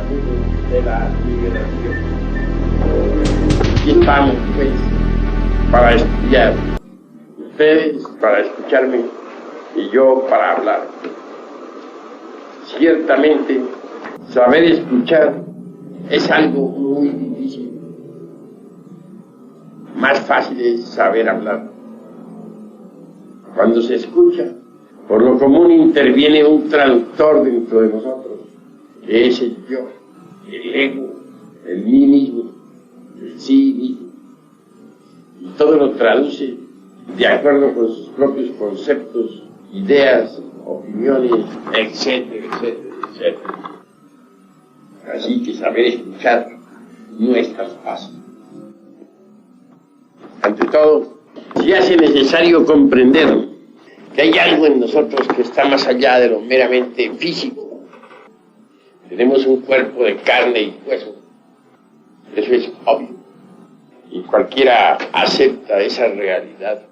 caminos de la liberación. Aquí estamos, pues, para estudiar. Ustedes para escucharme y yo para hablar. Ciertamente, saber escuchar es algo muy difícil. Más fácil es saber hablar. Cuando se escucha, por lo común interviene un traductor dentro de nosotros, que es el yo, el ego, el mí mismo, el sí mismo. Y todo lo traduce de acuerdo con sus propios conceptos, ideas, opiniones, etcétera, etcétera, etcétera. Así que saber escuchar no es tan fácil. Ante todo, se hace necesario comprender que hay algo en nosotros que está más allá de lo meramente físico. Tenemos un cuerpo de carne y hueso. Eso es obvio. Y cualquiera acepta esa realidad.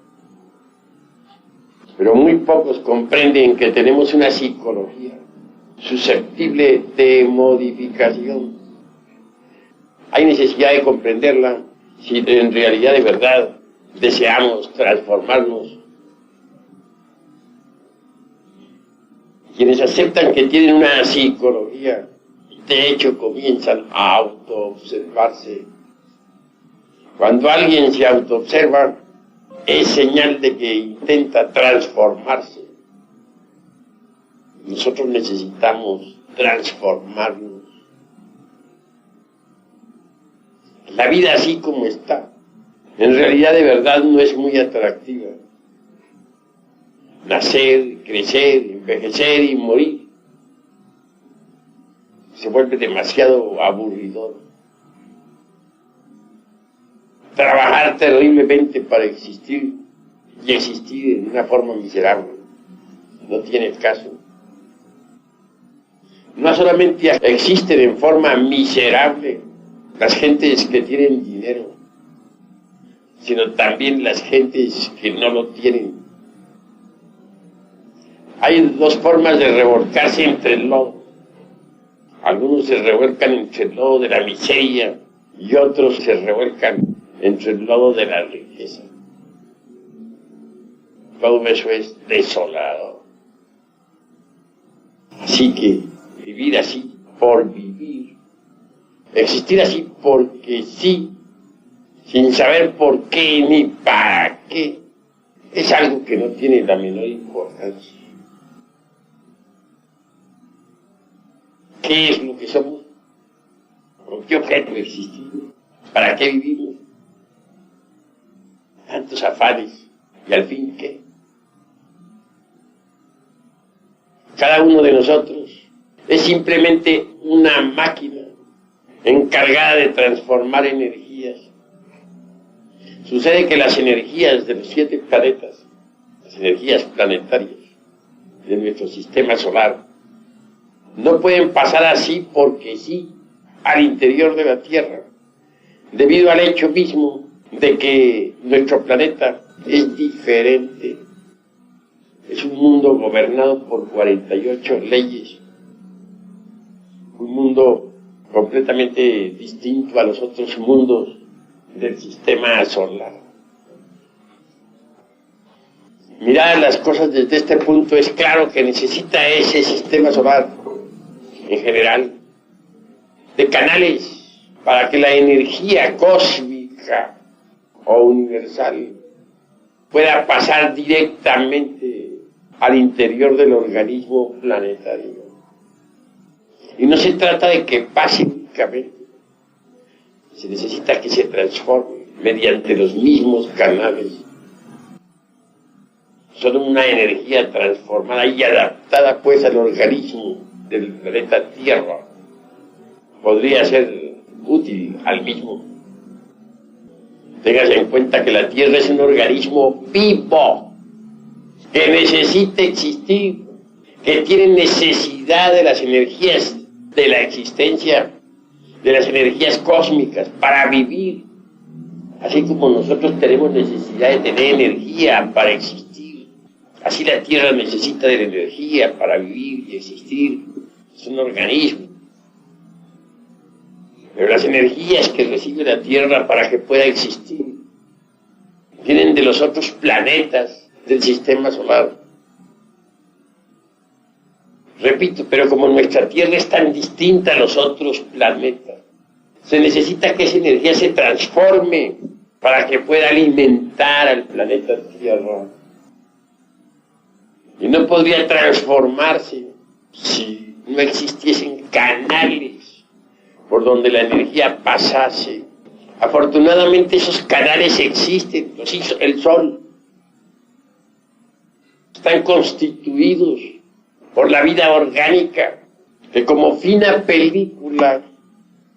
Pero muy pocos comprenden que tenemos una psicología susceptible de modificación. Hay necesidad de comprenderla si en realidad de verdad deseamos transformarnos. Quienes aceptan que tienen una psicología, de hecho comienzan a autoobservarse. Cuando alguien se autoobserva, es señal de que intenta transformarse. Nosotros necesitamos transformarnos. La vida así como está, en realidad de verdad no es muy atractiva. Nacer, crecer, envejecer y morir se vuelve demasiado aburridor. Trabajar terriblemente para existir y existir en una forma miserable no tiene caso. No solamente existen en forma miserable las gentes que tienen dinero, sino también las gentes que no lo tienen. Hay dos formas de revolcarse entre el lodo. Algunos se revuelcan entre el lodo de la miseria y otros se revuelcan entre el lodo de la riqueza. Todo eso es desolado. Así que vivir así por vivir, existir así porque sí, sin saber por qué ni para qué, es algo que no tiene la menor importancia. ¿Qué es lo que somos? ¿Con qué objeto existimos? ¿Para qué vivimos? Tantos afanes, ¿y al fin qué? Cada uno de nosotros es simplemente una máquina encargada de transformar energías. Sucede que las energías de los 7 planetas, las energías planetarias de nuestro sistema solar, no pueden pasar así porque sí al interior de la Tierra, debido al hecho mismo de que nuestro planeta es diferente. Es un mundo gobernado por 48 leyes, un mundo completamente distinto a los otros mundos del sistema solar. Mirar las cosas desde este punto es claro que necesita ese sistema solar en general de canales para que la energía cósmica o universal pueda pasar directamente al interior del organismo planetario. Y no se trata de que pase únicamente, se necesita que se transforme mediante los mismos canales. Son una energía transformada y adaptada pues al organismo del planeta Tierra. Podría ser útil al mismo. Téngase en cuenta que la Tierra es un organismo vivo, que necesita existir, que tiene necesidad de las energías de la existencia, de las energías cósmicas para vivir, así como nosotros tenemos necesidad de tener energía para existir. Así la Tierra necesita de la energía para vivir y existir. Es un organismo. Pero las energías que recibe la Tierra para que pueda existir vienen de los otros planetas del sistema solar. Repito, pero como nuestra Tierra es tan distinta a los otros planetas, se necesita que esa energía se transforme para que pueda alimentar al planeta Tierra. Y no podría transformarse si no existiesen canales por donde la energía pasase. Afortunadamente esos canales existen, los hizo el Sol. Están constituidos por la vida orgánica, que como fina película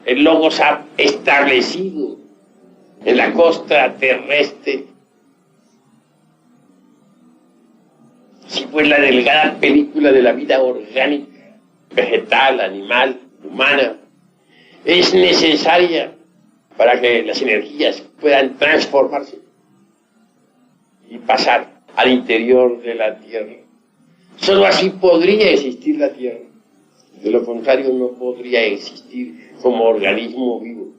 el Logos ha establecido en la costa terrestre. Sí, pues la delgada película de la vida orgánica, vegetal, animal, humana, es necesaria para que las energías puedan transformarse y pasar al interior de la Tierra. Solo así podría existir la Tierra. De lo contrario, no podría existir como organismo vivo.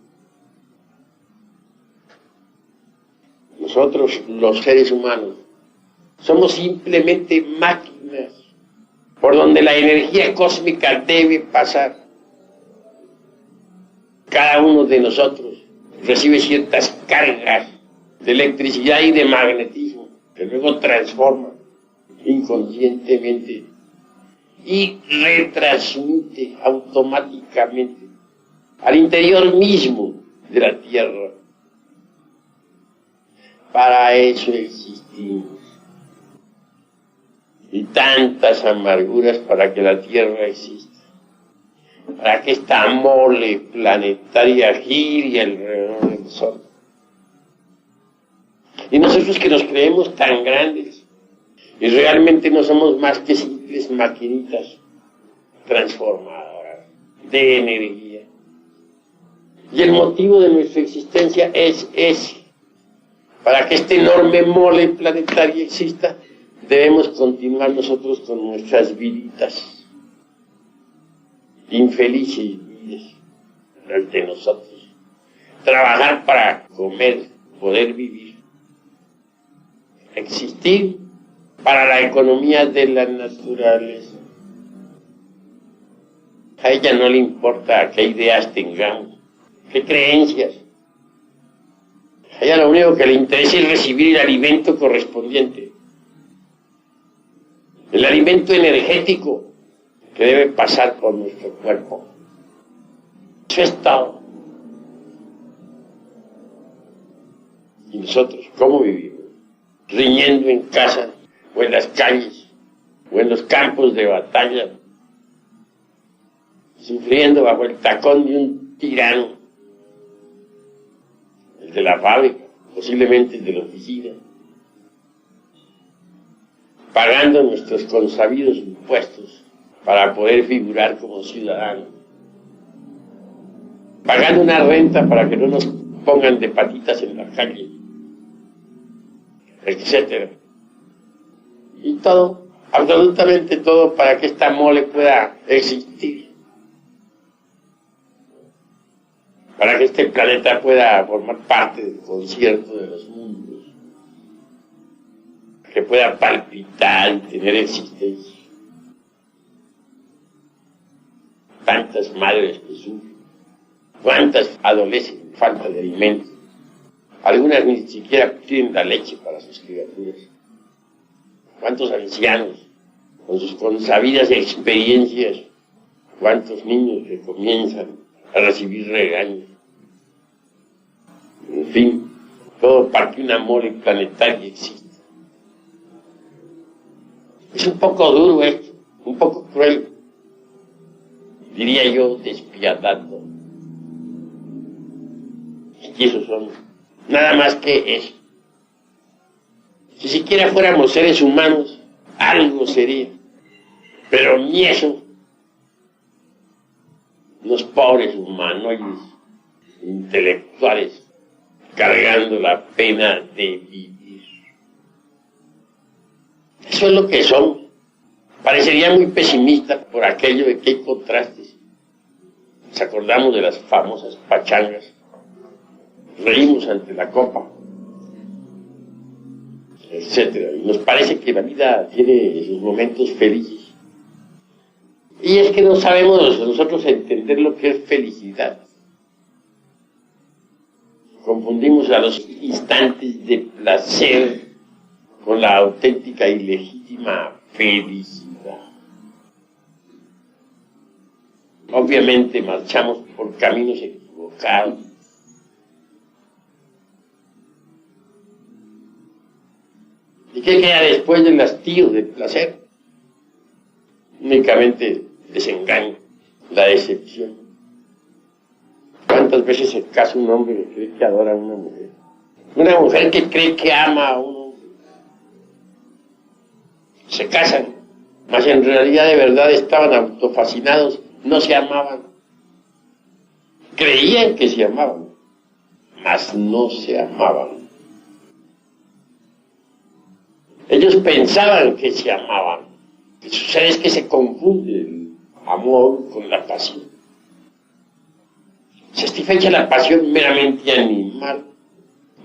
Nosotros, los seres humanos, somos simplemente máquinas por donde la energía cósmica debe pasar. Cada uno de nosotros recibe ciertas cargas de electricidad y de magnetismo que luego transforma inconscientemente y retransmite automáticamente al interior mismo de la Tierra. Para eso existimos. Y tantas amarguras para que la Tierra exista, para que esta mole planetaria gire alrededor del Sol. Y nosotros que nos creemos tan grandes, y realmente no somos más que simples maquinitas transformadoras de energía. Y el motivo de nuestra existencia es ese. Para que este enorme mole planetario exista, debemos continuar nosotros con nuestras viditas infelices vidas ante nosotros. Trabajar para comer, poder vivir. Existir para la economía de la naturaleza. A ella no le importa qué ideas tengamos, qué creencias. A ella lo único que le interesa es recibir el alimento correspondiente. El alimento energético que debe pasar por nuestro cuerpo. Eso es todo. ¿Y nosotros cómo vivimos? Riñendo en casa, o en las calles, o en los campos de batalla, sufriendo bajo el tacón de un tirano, el de la fábrica, posiblemente el de la oficina, pagando nuestros consabidos impuestos para poder figurar como ciudadanos, pagando una renta para que no nos pongan de patitas en la calle, etcétera. Y todo, absolutamente todo, para que esta mole pueda existir. Para que este planeta pueda formar parte del concierto de los mundos. Que pueda palpitar y tener existencia. Tantas madres que sufren. Cuántas adolecen falta de alimento. Algunas ni siquiera tienen la leche para sus criaturas. Cuántos ancianos, con sus consabidas experiencias, cuántos niños que comienzan a recibir regaños. En fin, todo para que una mole planetaria exista. Es un poco duro esto, un poco cruel, diría yo, despiadado. Y esos son nada más que eso. Si siquiera fuéramos seres humanos, algo sería. Pero ni eso. Los pobres humanoides intelectuales cargando la pena de vivir. Eso es lo que son. Parecería muy pesimista por aquello de que hay contrastes. nos acordamos de las famosas pachangas, reímos ante la copa, etcétera. Y nos parece que la vida tiene sus momentos felices. Y es que no sabemos nosotros entender lo que es felicidad. Confundimos a los instantes de placer con la auténtica y legítima felicidad. Obviamente marchamos por caminos equivocados. ¿Y qué queda después del hastío del placer? Únicamente desengaño, la decepción. ¿Cuántas veces se casa un hombre que cree que adora a una mujer? Una mujer que cree que ama a un hombre. Se casan, mas en realidad de verdad estaban autofascinados, no se amaban. Creían que se amaban, mas no se amaban. Ellos pensaban que se amaban. Lo que sucede es que se confunde el amor con la pasión. Se satisfecha la pasión meramente animal.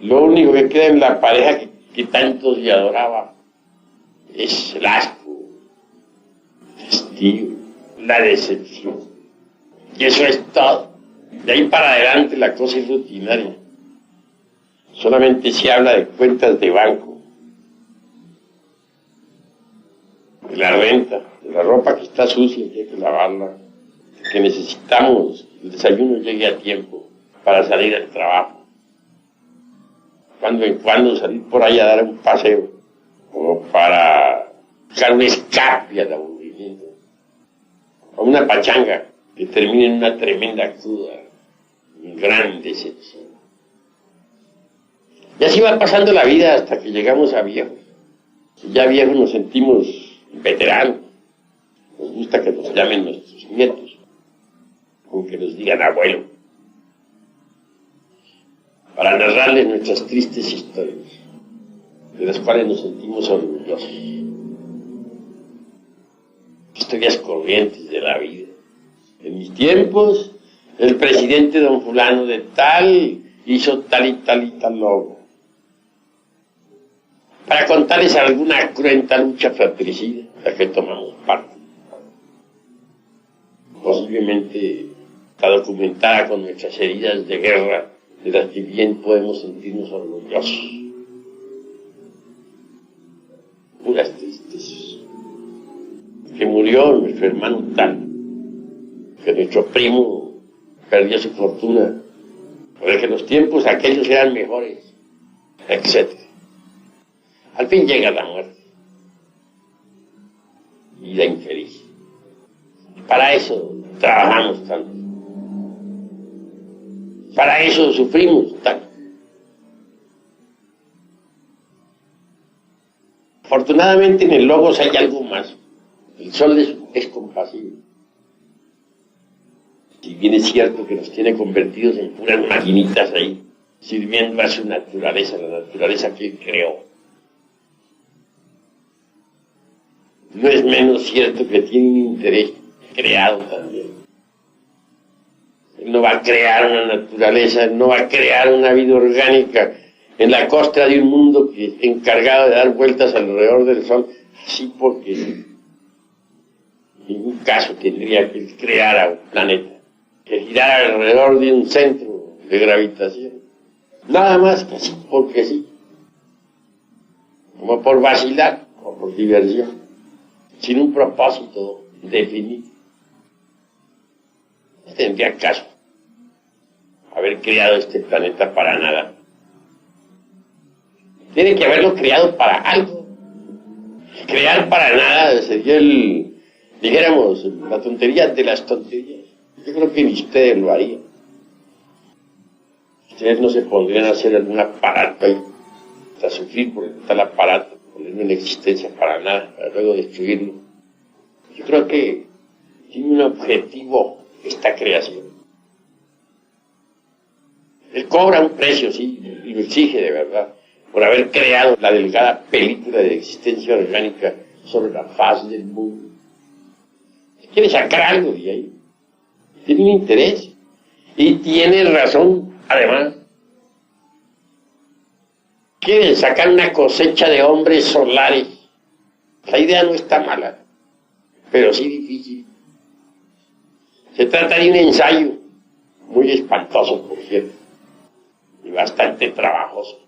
Lo único que queda en la pareja que tanto se adoraba es el asco, el hastío, la decepción. Y eso es todo. De ahí para adelante la cosa es rutinaria. Solamente se habla de cuentas de banco, de la renta, de la ropa que está sucia y hay que lavarla, de que necesitamos el desayuno llegue a tiempo para salir al trabajo. Cuando en cuando salir por ahí a dar un paseo, como para buscar un escape al aburrimiento, o una pachanga que termine en una tremenda cruda, en gran decepción. Y así va pasando la vida hasta que llegamos a viejos. Y ya viejos nos sentimos veteranos. Nos gusta que nos llamen nuestros nietos, con que nos digan abuelo, para narrarles nuestras tristes historias, de las cuales nos sentimos orgullosos. Historias corrientes de la vida. En mis tiempos, el presidente don fulano de tal hizo tal y tal y tal logro. Para contarles alguna cruenta lucha fratricida en la que tomamos parte. Posiblemente está documentada con nuestras heridas de guerra, de las que bien podemos sentirnos orgullosos. Puras tristezas. Que murió nuestro hermano tal, que nuestro primo perdió su fortuna, porque los tiempos aquellos eran mejores, etc. Al fin llega la muerte, vida infeliz. Para eso trabajamos tanto, para eso sufrimos tanto. Afortunadamente en el Logos hay algo más. El sol es compasivo. Si bien es cierto que nos tiene convertidos en puras maquinitas ahí, sirviendo a su naturaleza, la naturaleza que él creó. No es menos cierto que tiene un interés creado también. Él no va a crear una naturaleza, él no va a crear una vida orgánica en la costra de un mundo que es encargado de dar vueltas alrededor del sol, así porque en ningún caso tendría que él crear un planeta que girara alrededor de un centro de gravitación. Nada más que así porque sí. Como por vacilar o por diversión, sin un propósito definido. No tendría caso haber creado este planeta para nada. Tiene que haberlo creado para algo. Crear para nada sería dijéramos, la tontería de las tonterías. Yo creo que ni ustedes lo harían. Ustedes no se pondrían a hacer algún aparato ahí, hasta sufrir por tal aparato, ponerlo en existencia para nada, para luego destruirlo. Yo creo que tiene un objetivo esta creación. Él cobra un precio, sí, y lo exige de verdad, por haber creado la delgada película de existencia orgánica sobre la faz del mundo. Quiere sacar algo de ahí. Tiene un interés. Y tiene razón, además. Quieren sacar una cosecha de hombres solares. La idea no está mala, pero sí difícil. Se trata de un ensayo, muy espantoso, por cierto, y bastante trabajoso,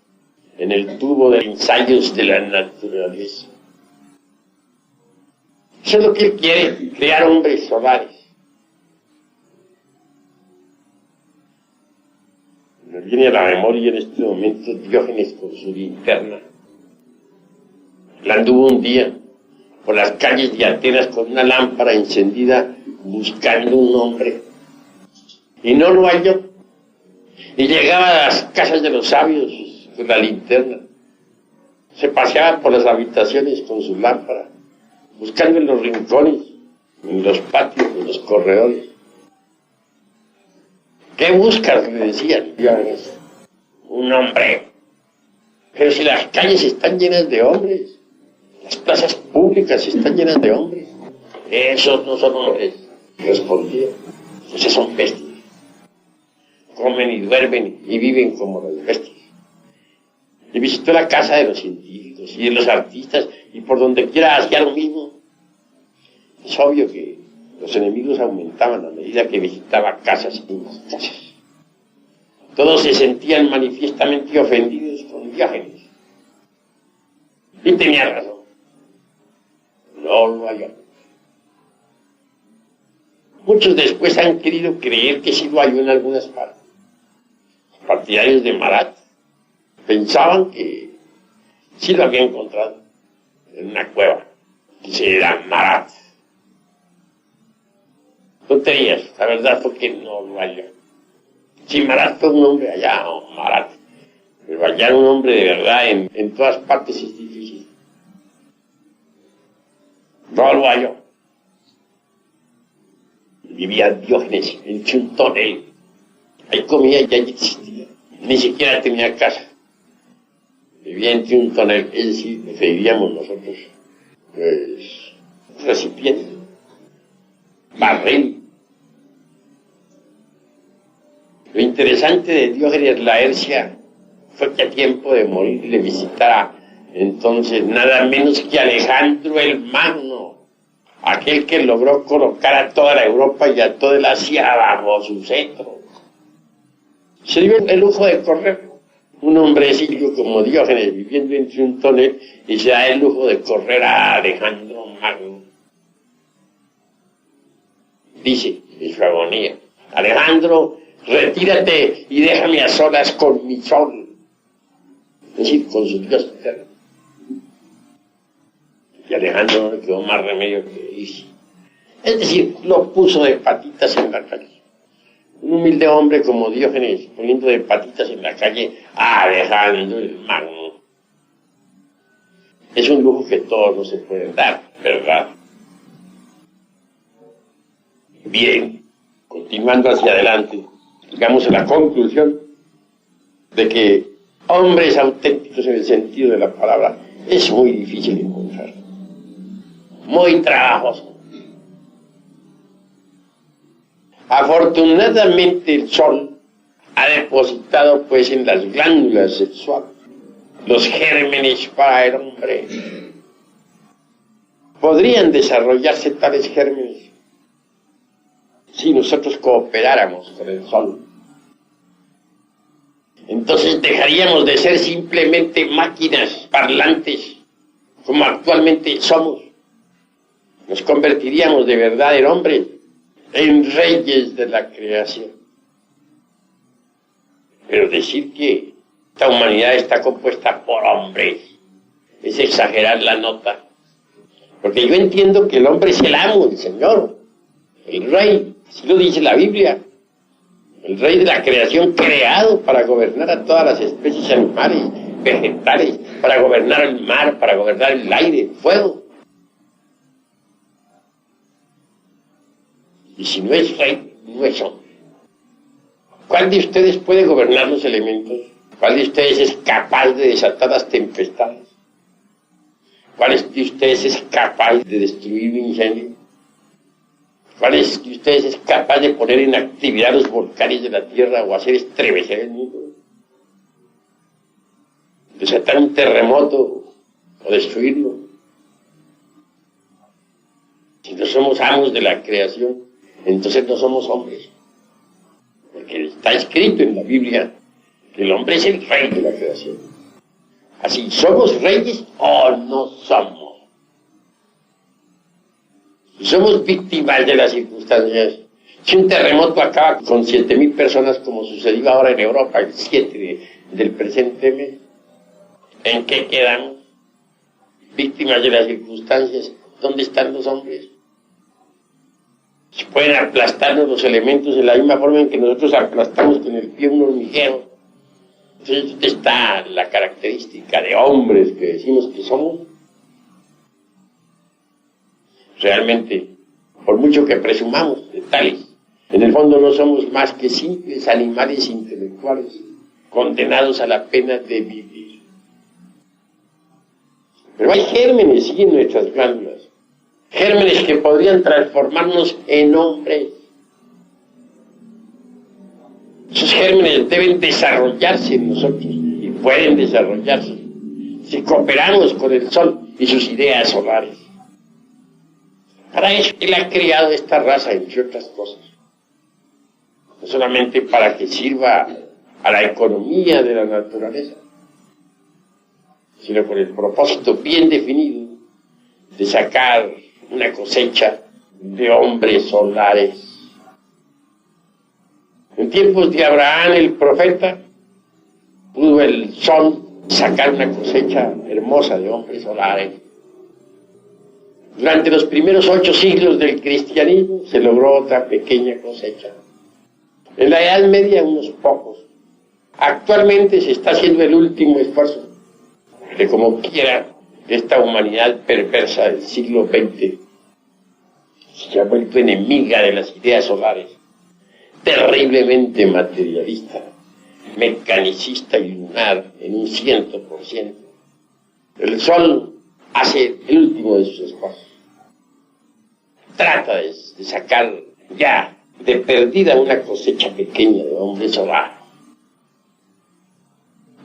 en el tubo de ensayos de la naturaleza. Eso es lo que él quiere, crear hombres solares. Me viene a la memoria en este momento Diógenes con su linterna. Él anduvo un día por las calles de Atenas con una lámpara encendida buscando un hombre. Y no lo halló. Y llegaba a las casas de los sabios con la linterna. Se paseaba por las habitaciones con su lámpara, buscando en los rincones, en los patios, en los corredores. ¿Qué buscas?, le decían. Un hombre. Pero si las calles están llenas de hombres, las plazas públicas están llenas de hombres. Esos no son hombres, respondía. Esos son bestias. Comen y duermen y viven como las bestias. Y visitó la casa de los científicos y de los artistas, y por donde quiera hacía lo mismo. Es obvio que los enemigos aumentaban a medida que visitaba casas y más casas. Todos se sentían manifiestamente ofendidos con Diógenes. Y tenía razón. No lo halló. Muchos después han querido creer que sí lo halló en algunas partes. Los partidarios de Marat pensaban que sí lo había encontrado en una cueva, que se era Marat. Tonterías, la verdad fue que no lo halló. Si Marat fue un hombre allá, o Marat, pero hallar un hombre de verdad en todas partes es difícil. No lo halló. Vivía Diógenes entre un tonel. Ahí comía y ahí existía. Ni siquiera tenía casa. Vivía entre un tonel. Es decir, preferiríamos nosotros, pues, recipiente, barril. Lo interesante de Diógenes Laercia fue que a tiempo de morir le visitara entonces nada menos que Alejandro el Magno, aquel que logró colocar a toda la Europa y a toda el Asia bajo su cetro. Se dio el lujo de correr. Un hombrecillo como Diógenes viviendo entre un tonel y se da el lujo de correr a Alejandro Magno. Dice en su agonía: Alejandro, retírate y déjame a solas con mi sol. Es decir, con su Dios eterno. Y a Alejandro no le quedó más remedio que irse. Es decir, lo puso de patitas en la calle. Un humilde hombre como Diógenes poniendo de patitas en la calle a Alejandro el Magno. Es un lujo que todos no se pueden dar, ¿verdad? Bien, continuando hacia adelante, llegamos a la conclusión de que hombres auténticos en el sentido de la palabra es muy difícil encontrar. Muy trabajoso. Afortunadamente el sol ha depositado pues en las glándulas sexuales los gérmenes para el hombre. Podrían desarrollarse tales gérmenes si nosotros cooperáramos con el sol. Entonces dejaríamos de ser simplemente máquinas parlantes como actualmente somos. Nos convertiríamos de verdad en hombres, en reyes de la creación. Pero decir que esta humanidad está compuesta por hombres es exagerar la nota. Porque yo entiendo que el hombre es el amo, el señor, el rey, así lo dice la Biblia. El rey de la creación creado para gobernar a todas las especies animales, vegetales, para gobernar el mar, para gobernar el aire, el fuego. Y si no es rey, no es hombre. ¿Cuál de ustedes puede gobernar los elementos? ¿Cuál de ustedes es capaz de desatar las tempestades? ¿Cuál de ustedes es capaz de destruir un incendio? ¿Cuáles de ustedes es capaz de poner en actividad los volcanes de la Tierra o hacer estremecer el mundo? Desatar un terremoto o destruirlo. Si no somos amos de la creación, entonces no somos hombres. Porque está escrito en la Biblia que el hombre es el rey de la creación. Así, ¿somos reyes o no somos? Somos víctimas de las circunstancias. Si un terremoto acaba con 7,000 personas, como sucedió ahora en Europa, el 7 del presente mes, ¿en qué quedamos? Víctimas de las circunstancias. ¿Dónde están los hombres? Se pueden aplastarnos los elementos de la misma forma en que nosotros aplastamos con el pie un hormiguero. Entonces, ¿dónde está la característica de hombres que decimos que somos? Realmente, por mucho que presumamos de tales, en el fondo no somos más que simples animales intelectuales condenados a la pena de vivir. Pero hay gérmenes, sí, en nuestras glándulas. Gérmenes que podrían transformarnos en hombres. Esos gérmenes deben desarrollarse en nosotros y pueden desarrollarse si cooperamos con el Sol y sus ideas solares. Para eso Él ha creado esta raza, entre otras cosas. No solamente para que sirva a la economía de la naturaleza, sino con el propósito bien definido de sacar una cosecha de hombres solares. En tiempos de Abraham el profeta, pudo el sol sacar una cosecha hermosa de hombres solares. Durante los primeros 8 siglos del cristianismo se logró otra pequeña cosecha. En la Edad Media unos pocos. Actualmente se está haciendo el último esfuerzo, que como quiera, esta humanidad perversa del siglo XX se ha vuelto enemiga de las ideas solares, terriblemente materialista, mecanicista y lunar en un 100%. El sol hace el último de sus esfuerzos. Trata de sacar ya de perdida una cosecha pequeña de hombres solares.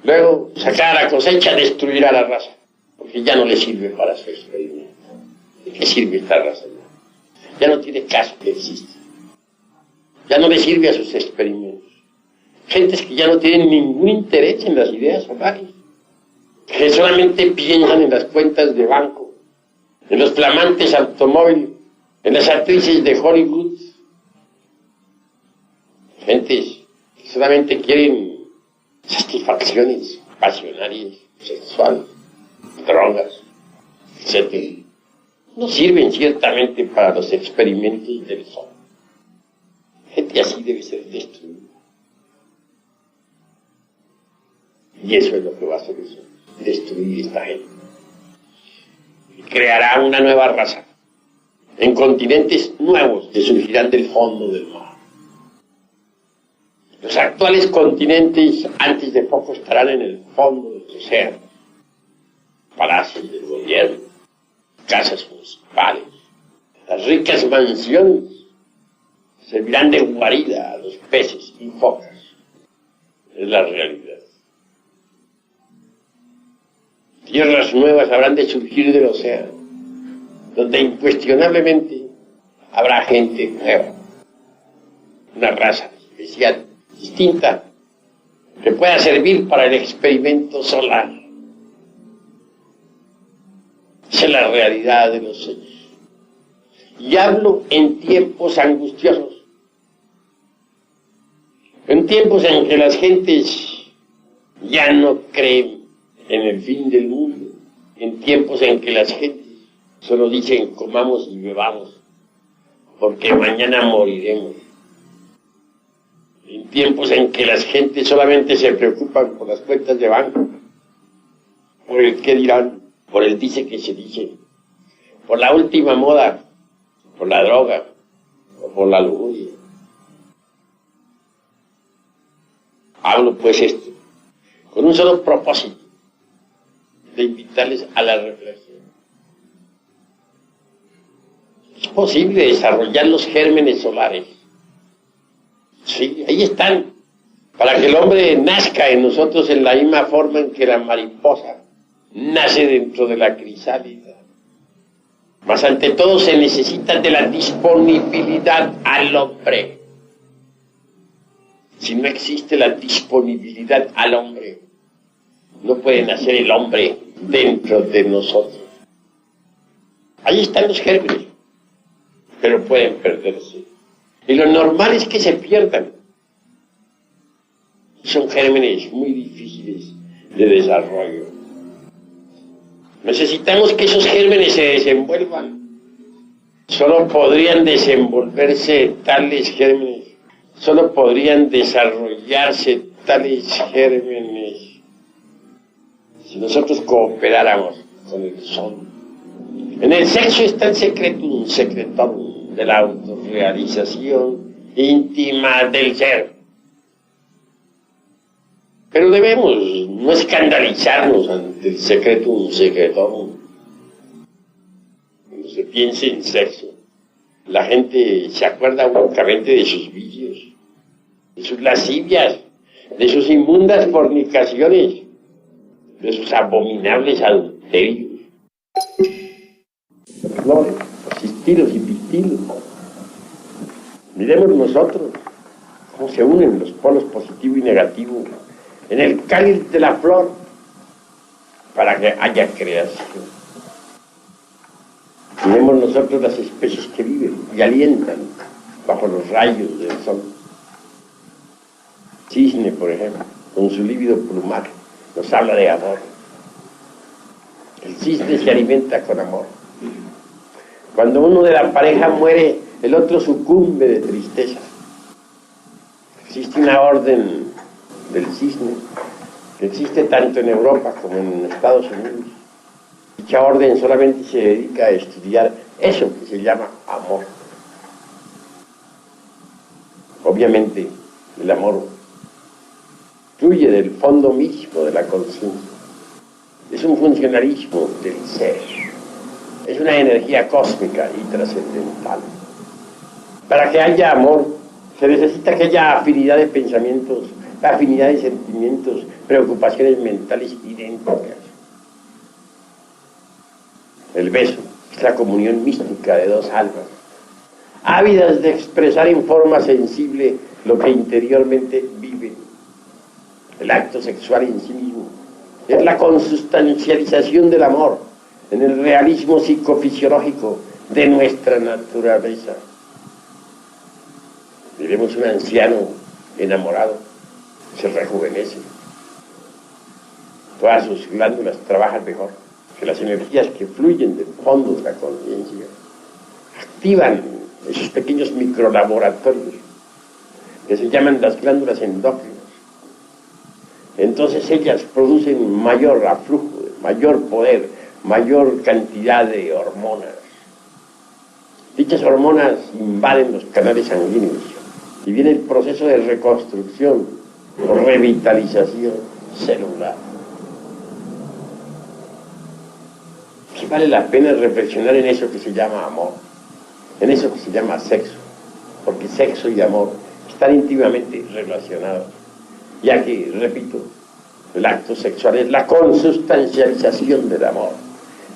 Luego, sacar la cosecha destruirá la raza, porque ya no le sirve para su experimento. ¿De qué sirve esta raza? Ya no tiene caso que exista. Ya no le sirve a sus experimentos. Gentes que ya no tienen ningún interés en las ideas solares, que solamente piensan en las cuentas de banco, en los flamantes automóviles, en las actrices de Hollywood. Gentes que solamente quieren satisfacciones pasionarias, sexuales, drogas, etc. No sirven ciertamente para los experimentos del sol. Gente así debe ser destruida. Y eso es lo que va a hacer eso, destruir esta gente. Y creará una nueva raza en continentes nuevos que surgirán del fondo del mar. Los actuales continentes antes de poco estarán en el fondo del océano. Palacios del gobierno, casas municipales, las ricas mansiones servirán de guarida a los peces y focas. Es la realidad. Tierras nuevas habrán de surgir del océano, donde incuestionablemente habrá gente nueva, una raza especial, distinta, que pueda servir para el experimento solar. Esa es la realidad de los hechos. Y hablo en tiempos angustiosos, en tiempos en que las gentes ya no creen en el fin del mundo, en tiempos en que las gentes solo dicen comamos y bebamos, porque mañana moriremos. En tiempos en que las gentes solamente se preocupan por las cuentas de banco, por el qué dirán, por el dice que se dice, por la última moda, por la droga o por la lujuria. Hablo pues esto con un solo propósito, de invitarles a la reflexión. posible desarrollar los gérmenes solares. Sí, ahí están. Para que el hombre nazca en nosotros en la misma forma en que la mariposa nace dentro de la crisálida. Mas ante todo se necesita de la disponibilidad al hombre. Si no existe la disponibilidad al hombre, no puede nacer el hombre dentro de nosotros. Ahí están los gérmenes, pero pueden perderse. Y lo normal es que se pierdan. Son gérmenes muy difíciles de desarrollo. Necesitamos que esos gérmenes se desenvuelvan. Solo podrían desenvolverse tales gérmenes, solo podrían desarrollarse tales gérmenes si nosotros cooperáramos con el sol. En el sexo está el secretum secretorum de la autorrealización íntima del ser. Pero debemos no escandalizarnos ante el secretum secretorum. Cuando se piensa en sexo, la gente se acuerda únicamente de sus vicios, de sus lascivias, de sus inmundas fornicaciones, de sus abominables adulterios. Flores, cistilos y pistilos. Miremos nosotros cómo se unen los polos positivo y negativo en el cáliz de la flor para que haya creación. Miremos nosotros las especies que viven y alientan bajo los rayos del sol. Cisne, por ejemplo, con su lívido plumaje, nos habla de amor. El cisne se alimenta con amor. Cuando uno de la pareja muere, el otro sucumbe de tristeza. Existe una orden del cisne que existe tanto en Europa como en Estados Unidos. Dicha orden solamente se dedica a estudiar eso que se llama amor. Obviamente, el amor fluye del fondo mismo de la conciencia. Es un funcionalismo del ser. Es una energía cósmica y trascendental. Para que haya amor, se necesita que haya afinidad de pensamientos, afinidad de sentimientos, preocupaciones mentales idénticas. El beso es la comunión mística de dos almas, ávidas de expresar en forma sensible lo que interiormente viven. El acto sexual en sí mismo es la consustancialización del amor en el realismo psicofisiológico de nuestra naturaleza. Veremos un anciano enamorado, se rejuvenece. Todas sus glándulas trabajan mejor, que las energías que fluyen del fondo de la conciencia activan esos pequeños microlaboratorios que se llaman las glándulas endócrinas. Entonces ellas producen mayor aflujo, mayor poder, mayor cantidad de hormonas. Dichas hormonas invaden los canales sanguíneos y viene el proceso de reconstrucción o revitalización celular. Sí vale la pena reflexionar en eso que se llama amor, en eso que se llama sexo, porque sexo y amor están íntimamente relacionados, ya que, repito, el acto sexual es la consustancialización del amor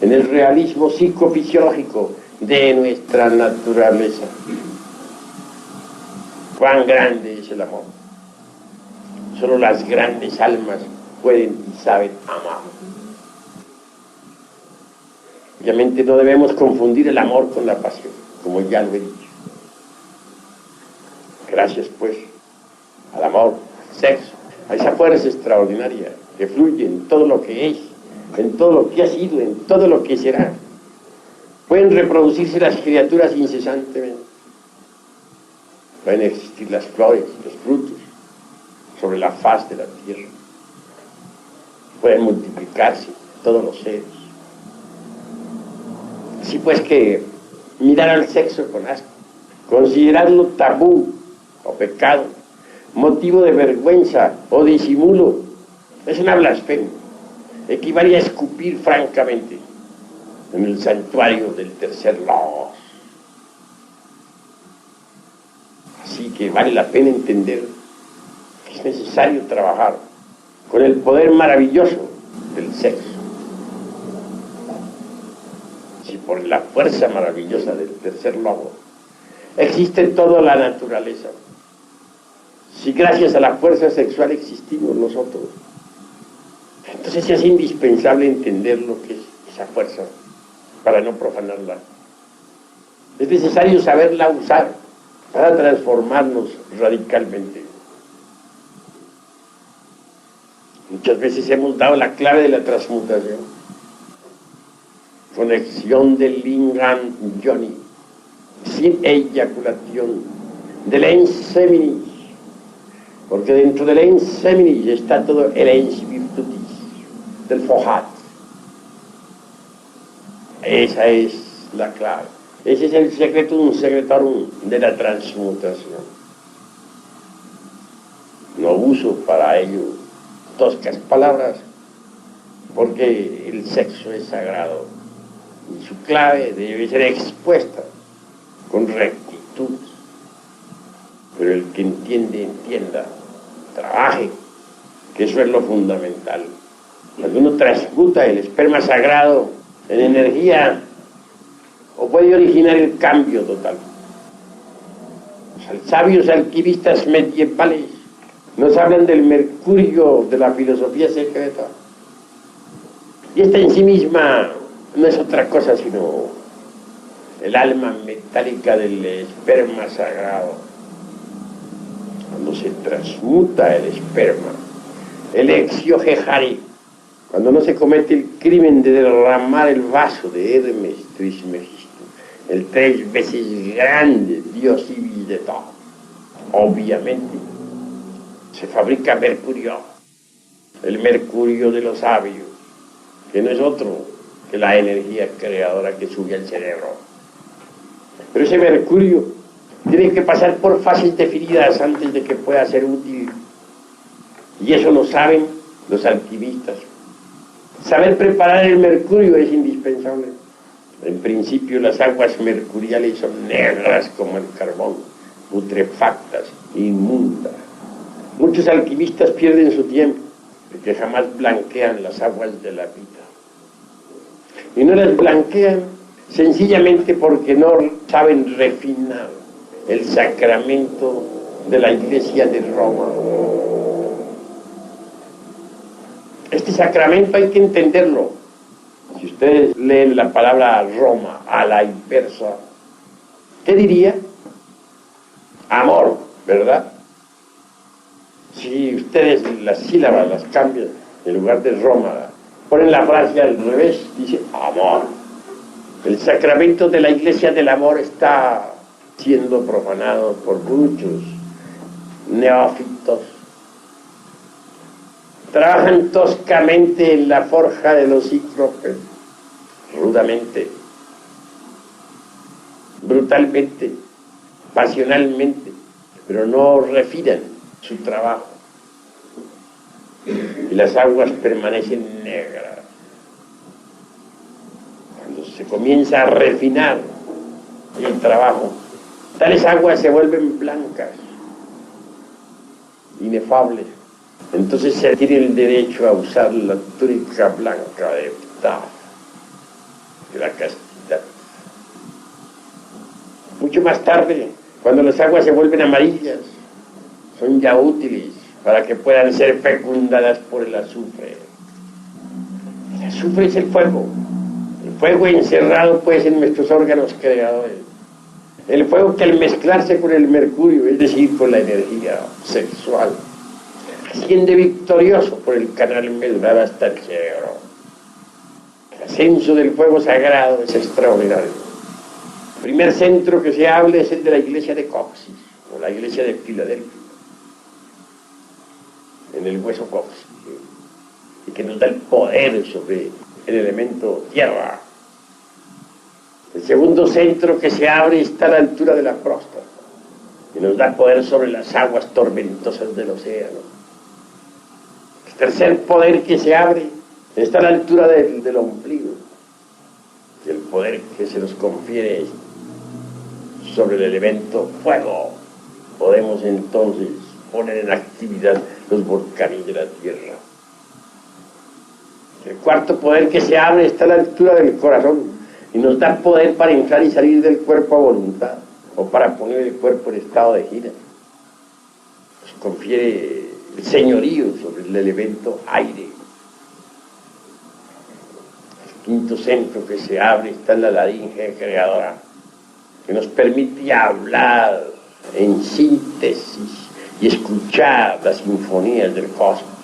en el realismo psicofisiológico de nuestra naturaleza. ¿Cuán grande es el amor? Solo las grandes almas pueden y saben amar. Obviamente no debemos confundir el amor con la pasión, como ya lo he dicho. Gracias, pues, al amor, al sexo, a esa fuerza extraordinaria que fluye en todo lo que es, en todo lo que ha sido, en todo lo que será. Pueden reproducirse las criaturas incesantemente. Pueden existir las flores y los frutos sobre la faz de la tierra. Pueden multiplicarse todos los seres. Así pues que mirar al sexo con asco, considerarlo tabú o pecado, motivo de vergüenza o disimulo, es una blasfemia. Equivale a escupir francamente en el santuario del tercer logos. que vale la pena entender que es necesario trabajar con el poder maravilloso del sexo. Si por la fuerza maravillosa del tercer lobo existe toda la naturaleza, si gracias a la fuerza sexual existimos nosotros, entonces es indispensable entender lo que es esa fuerza para no profanarla. Es necesario saberla usar para transformarnos radicalmente. Muchas veces hemos dado la clave de la transmutación. Conexión del lingam yoni, sin eyaculación, del ens seminis, porque dentro del ens seminis está todo el ens virtutis, del fohat. Esa es la clave. Ese es el secretum secretorum de la transmutación. No uso para ello toscas palabras, porque el sexo es sagrado y su clave debe ser expuesta con rectitud. Pero el que entiende, entienda, trabaje, que eso es lo fundamental. Cuando uno transmuta el esperma sagrado en energía, o puede originar el cambio total. Los sabios alquimistas medievales nos hablan del mercurio de la filosofía secreta. Y esta en sí misma no es otra cosa sino el alma metálica del esperma sagrado. Cuando se transmuta el esperma, el exiohejari, cuando no se comete el crimen de derramar el vaso de Hermes Trismegisto, el 3 veces grande dios Ibis de todo, obviamente se fabrica mercurio, el mercurio de los sabios, que no es otro que la energía creadora que sube al cerebro. Pero ese mercurio tiene que pasar por fases definidas antes de que pueda ser útil, y eso lo saben los alquimistas. Saber preparar el mercurio es indispensable. En principio las aguas mercuriales son negras como el carbón, putrefactas, inmundas. Muchos alquimistas pierden su tiempo porque jamás blanquean las aguas de la vida. Y no las blanquean sencillamente porque no saben refinar el sacramento de la Iglesia de Roma. Este sacramento hay que entenderlo. Si ustedes leen la palabra Roma a la inversa, ¿qué diría? Amor, ¿verdad? Si ustedes las sílabas las cambian, en lugar de Roma, ponen la frase al revés, dice amor. El sacramento de la Iglesia del amor está siendo profanado por muchos neófitos. Trabajan toscamente en la forja de los cíclopes, rudamente, brutalmente, pasionalmente, pero no refinan su trabajo. Y las aguas permanecen negras. Cuando se comienza a refinar el trabajo, tales aguas se vuelven blancas, inefables. Entonces se tiene el derecho a usar la túnica blanca de Ptah, de la castidad. Mucho más tarde, cuando las aguas se vuelven amarillas, son ya útiles para que puedan ser fecundadas por el azufre. El azufre es el fuego encerrado pues en nuestros órganos creadores. El fuego que al mezclarse con el mercurio, es decir, con la energía sexual, asciende victorioso por el canal medular hasta el cerebro. El ascenso del fuego sagrado es extraordinario. El primer centro que se habla es el de la iglesia de Coxis, o la iglesia de Filadelfia, en el hueso Coxis, y que nos da el poder sobre el elemento tierra. El segundo centro que se abre está a la altura de la próstata, y nos da poder sobre las aguas tormentosas del océano. El tercer poder que se abre está a la altura del ombligo, y el poder que se nos confiere sobre el elemento fuego, podemos entonces poner en actividad los volcanes de la Tierra. El cuarto poder que se abre está a la altura del corazón y nos da poder para entrar y salir del cuerpo a voluntad, o para poner el cuerpo en estado de gira. Nos confiere el señorío sobre el elemento aire. El quinto centro que se abre está en la laringe creadora, que nos permite hablar en síntesis y escuchar las sinfonías del cosmos.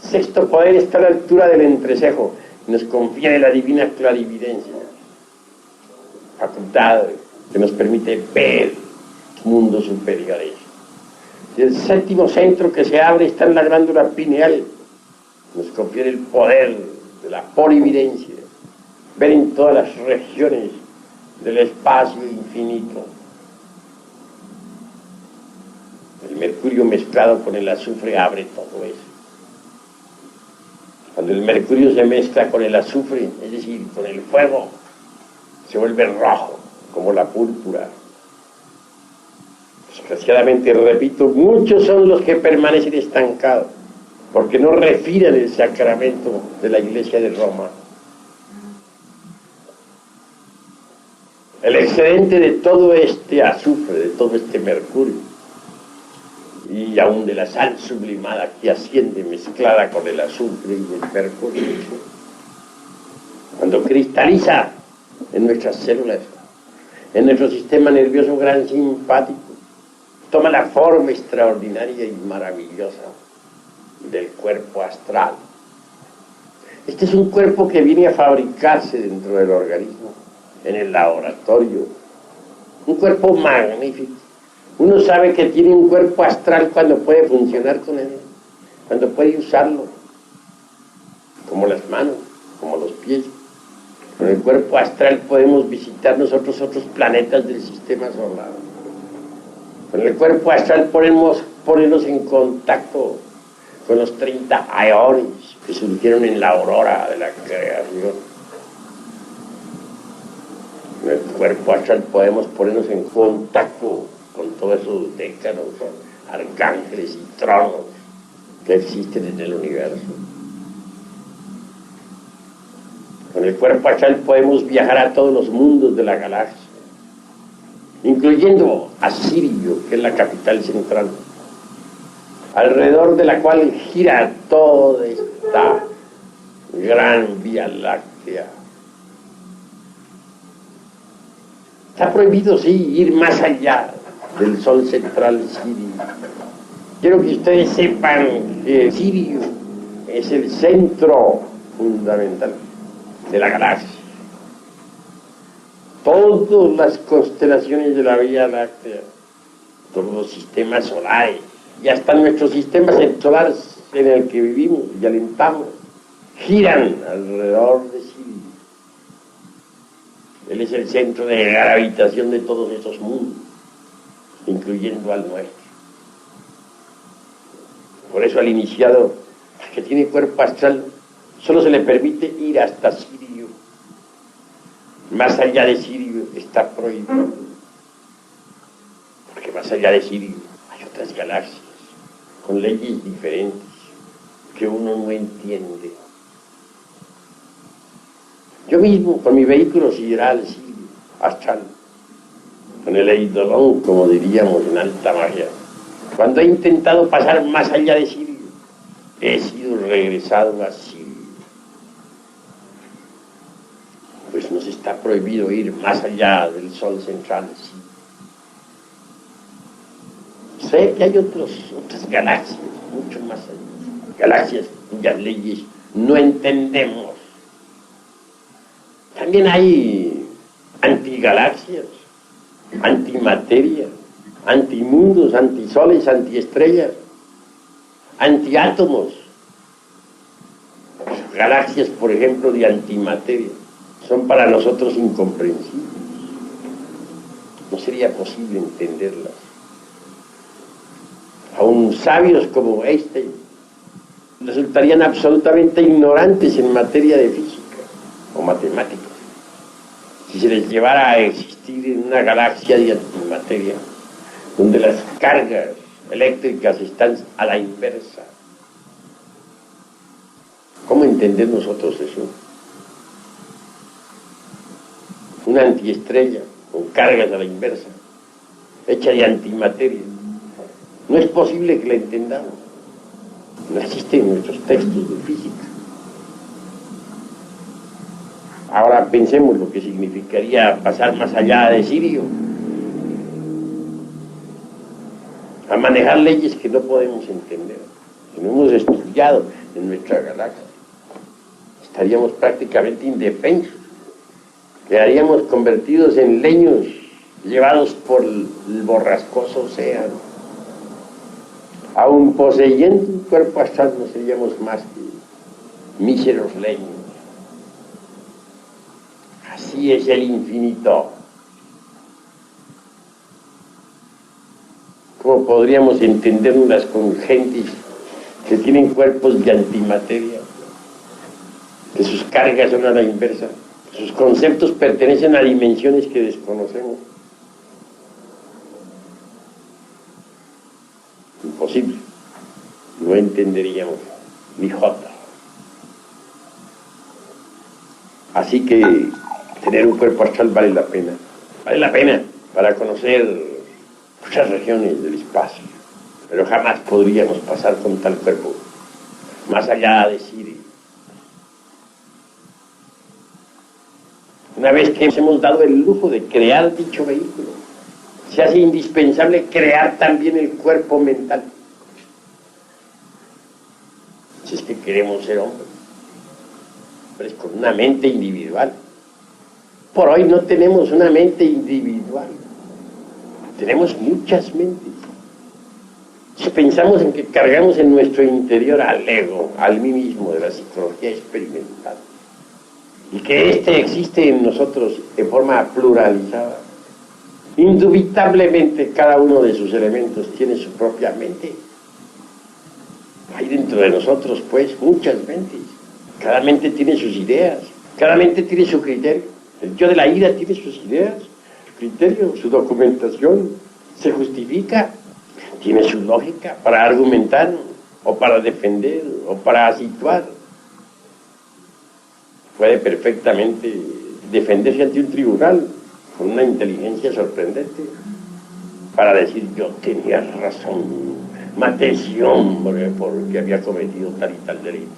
Sexto poder está a la altura del entrecejo y nos confiere la divina clarividencia, facultad que nos permite ver mundos superiores. Y el séptimo centro que se abre está en la glándula pineal, nos confiere el poder de la polividencia, ver en todas las regiones del espacio infinito. El mercurio mezclado con el azufre abre todo eso. Cuando el mercurio se mezcla con el azufre, es decir, con el fuego, se vuelve rojo, como la púrpura. Desgraciadamente, repito, muchos son los que permanecen estancados, porque no refieren el sacramento de la Iglesia de Roma. El excedente de todo este azufre, de todo este mercurio, y aún de la sal sublimada que asciende mezclada con el azufre y el mercurio, cuando cristaliza en nuestras células, en nuestro sistema nervioso gran simpático, toma la forma extraordinaria y maravillosa del cuerpo astral. Este es un cuerpo que viene a fabricarse dentro del organismo, en el laboratorio. Un cuerpo magnífico. Uno sabe que tiene un cuerpo astral cuando puede funcionar con él, cuando puede usarlo, como las manos, como los pies. Con el cuerpo astral podemos visitar nosotros otros planetas del sistema solar. Con el cuerpo astral podemos ponernos en contacto con los 30 aeones que surgieron en la aurora de la creación. Con el cuerpo astral podemos ponernos en contacto con todos esos décanos, arcángeles y tronos que existen en el universo. Con el cuerpo astral podemos viajar a todos los mundos de la galaxia, incluyendo a Sirio, que es la capital central, alrededor de la cual gira toda esta gran Vía Láctea. Está prohibido, sí, ir más allá del Sol central Sirio. Quiero que ustedes sepan que Sirio es el centro fundamental de la galaxia. Todas las constelaciones de la Vía Láctea, todos los sistemas solares, y hasta nuestro sistema solar en el que vivimos y alentamos, giran alrededor de Sirio. Él es el centro de gravitación de todos esos mundos, incluyendo al nuestro. Por eso al iniciado, que tiene cuerpo astral, solo se le permite ir hasta Sirio. Más allá de Sirio está prohibido, porque más allá de Sirio hay otras galaxias con leyes diferentes que uno no entiende. Yo mismo, con mi vehículo sideral Sirio, astral, con el eidolon, como diríamos en alta magia, cuando he intentado pasar más allá de Sirio, he sido regresado a Sirio. Pues nos está prohibido ir más allá del Sol central. Sí. Sé que hay otras galaxias, mucho más allá, galaxias cuyas leyes no entendemos. También hay antigalaxias, antimateria, antimundos, antisoles, antiestrellas, antiátomos. Galaxias, por ejemplo, de antimateria son para nosotros incomprensibles. No sería posible entenderlas. Aún sabios como Einstein resultarían absolutamente ignorantes en materia de física o matemáticas si se les llevara a existir en una galaxia de antimateria. antimateria, donde las cargas eléctricas están a la inversa. ¿Cómo entender nosotros eso? Una antiestrella con cargas a la inversa, hecha de antimateria. No es posible que la entendamos. No existe en nuestros textos de física. Ahora pensemos lo que significaría pasar más allá de Sirio, a manejar leyes que no podemos entender, que no hemos estudiado en nuestra galaxia. Estaríamos prácticamente indefensos, quedaríamos convertidos en leños llevados por el borrascoso océano. Aun poseyendo un cuerpo astral no seríamos más que míseros leños. Así es el infinito. ¿Cómo podríamos entenderlas con gentes que tienen cuerpos de antimateria, que sus cargas son a la inversa, sus conceptos pertenecen a dimensiones que desconocemos? Imposible. No entenderíamos ni jota. Así que tener un cuerpo astral vale la pena. Vale la pena para conocer muchas regiones del espacio, pero jamás podríamos pasar con tal cuerpo más allá de Sirio. Una vez que hemos dado el lujo de crear dicho vehículo, se hace indispensable crear también el cuerpo mental. Si es que queremos ser hombres con una mente individual. Por hoy no tenemos una mente individual. Tenemos muchas mentes. Si pensamos en que cargamos en nuestro interior al ego, al mí mismo de la psicología experimental, y que éste existe en nosotros en forma pluralizada, indubitablemente cada uno de sus elementos tiene su propia mente. Hay dentro de nosotros, pues, muchas mentes. Cada mente tiene sus ideas, cada mente tiene su criterio. El yo de la ira tiene sus ideas, su criterio, su documentación, se justifica, tiene su lógica para argumentar, o para defender, o para situar. Puede perfectamente defenderse ante un tribunal con una inteligencia sorprendente para decir: yo tenía razón, maté ese hombre porque había cometido tal y tal delito.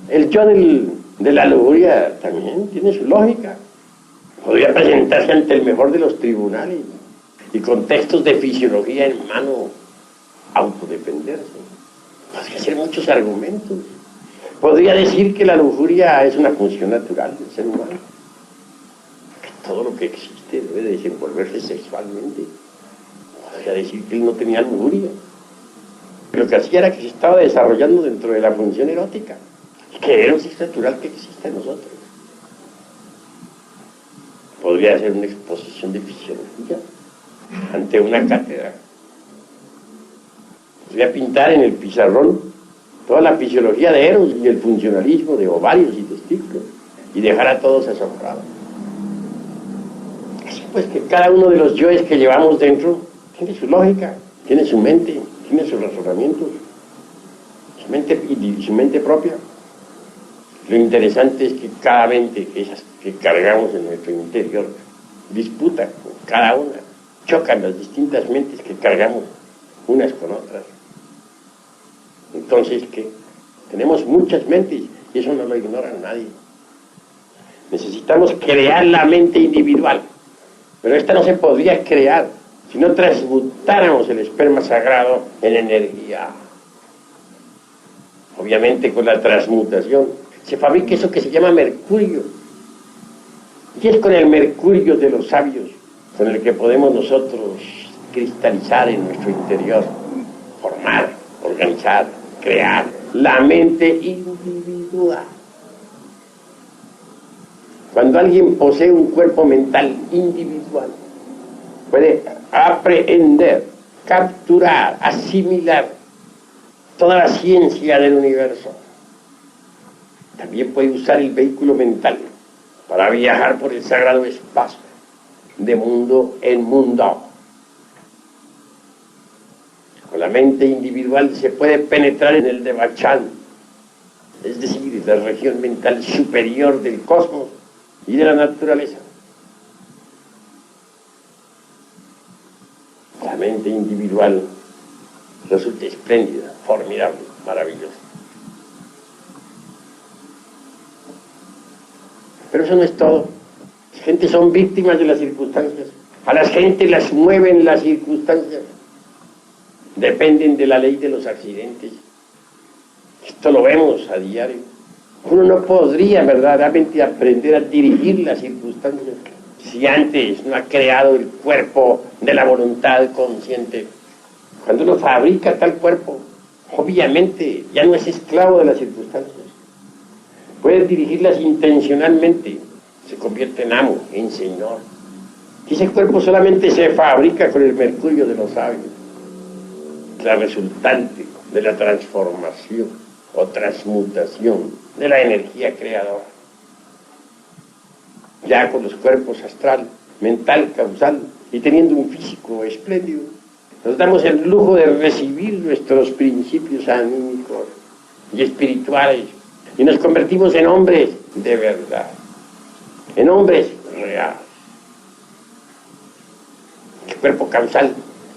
El yo de la lujuria también tiene su lógica. Podría presentarse ante el mejor de los tribunales y con textos de fisiología en mano autodefenderse. Podría hacer muchos argumentos. Podría decir que la lujuria es una función natural del ser humano, que todo lo que existe debe desenvolverse sexualmente. Podría decir que él no tenía lujuria. Lo que hacía era que se estaba desarrollando dentro de la función erótica, y que Eros es natural que existe en nosotros. Podría hacer una exposición de fisiología ante una cátedra. Podría pintar en el pizarrón toda la fisiología de Eros y el funcionalismo de ovarios y testículos y dejar a todos asombrados. Así pues que cada uno de los yoes que llevamos dentro tiene su lógica, tiene su mente, tiene sus razonamientos, su mente y su mente propia. Lo interesante es que cada mente que cargamos en nuestro interior disputa con cada una, chocan las distintas mentes que cargamos unas con otras. Entonces, ¿qué? Tenemos muchas mentes y eso no lo ignora nadie. Necesitamos crear la mente individual, pero esta no se podría crear si no transmutáramos el esperma sagrado en energía. Obviamente con la transmutación se fabrica eso que se llama mercurio, y es con el mercurio de los sabios con el que podemos nosotros cristalizar en nuestro interior, formar, organizar, crear la mente individual. Cuando alguien posee un cuerpo mental individual, puede aprehender, capturar, asimilar toda la ciencia del universo. También puede usar el vehículo mental para viajar por el sagrado espacio de mundo en mundo. Con la mente individual se puede penetrar en el Devachan, es decir, la región mental superior del cosmos y de la naturaleza. La mente individual resulta espléndida, formidable, maravillosa. Pero eso no es todo. Las gentes son víctimas de las circunstancias. A las gentes las mueven las circunstancias. Dependen de la ley de los accidentes. Esto lo vemos a diario. Uno no podría verdaderamente aprender a dirigir las circunstancias si antes no ha creado el cuerpo de la voluntad consciente. Cuando uno fabrica tal cuerpo, obviamente ya no es esclavo de las circunstancias. Puede dirigirlas intencionalmente, se convierte en amo, en señor. Y ese cuerpo solamente se fabrica con el mercurio de los sabios, la resultante de la transformación o transmutación de la energía creadora. Ya con los cuerpos astral, mental, causal y teniendo un físico espléndido, nos damos el lujo de recibir nuestros principios anímicos y espirituales y nos convertimos en hombres de verdad, en hombres reales. El cuerpo causal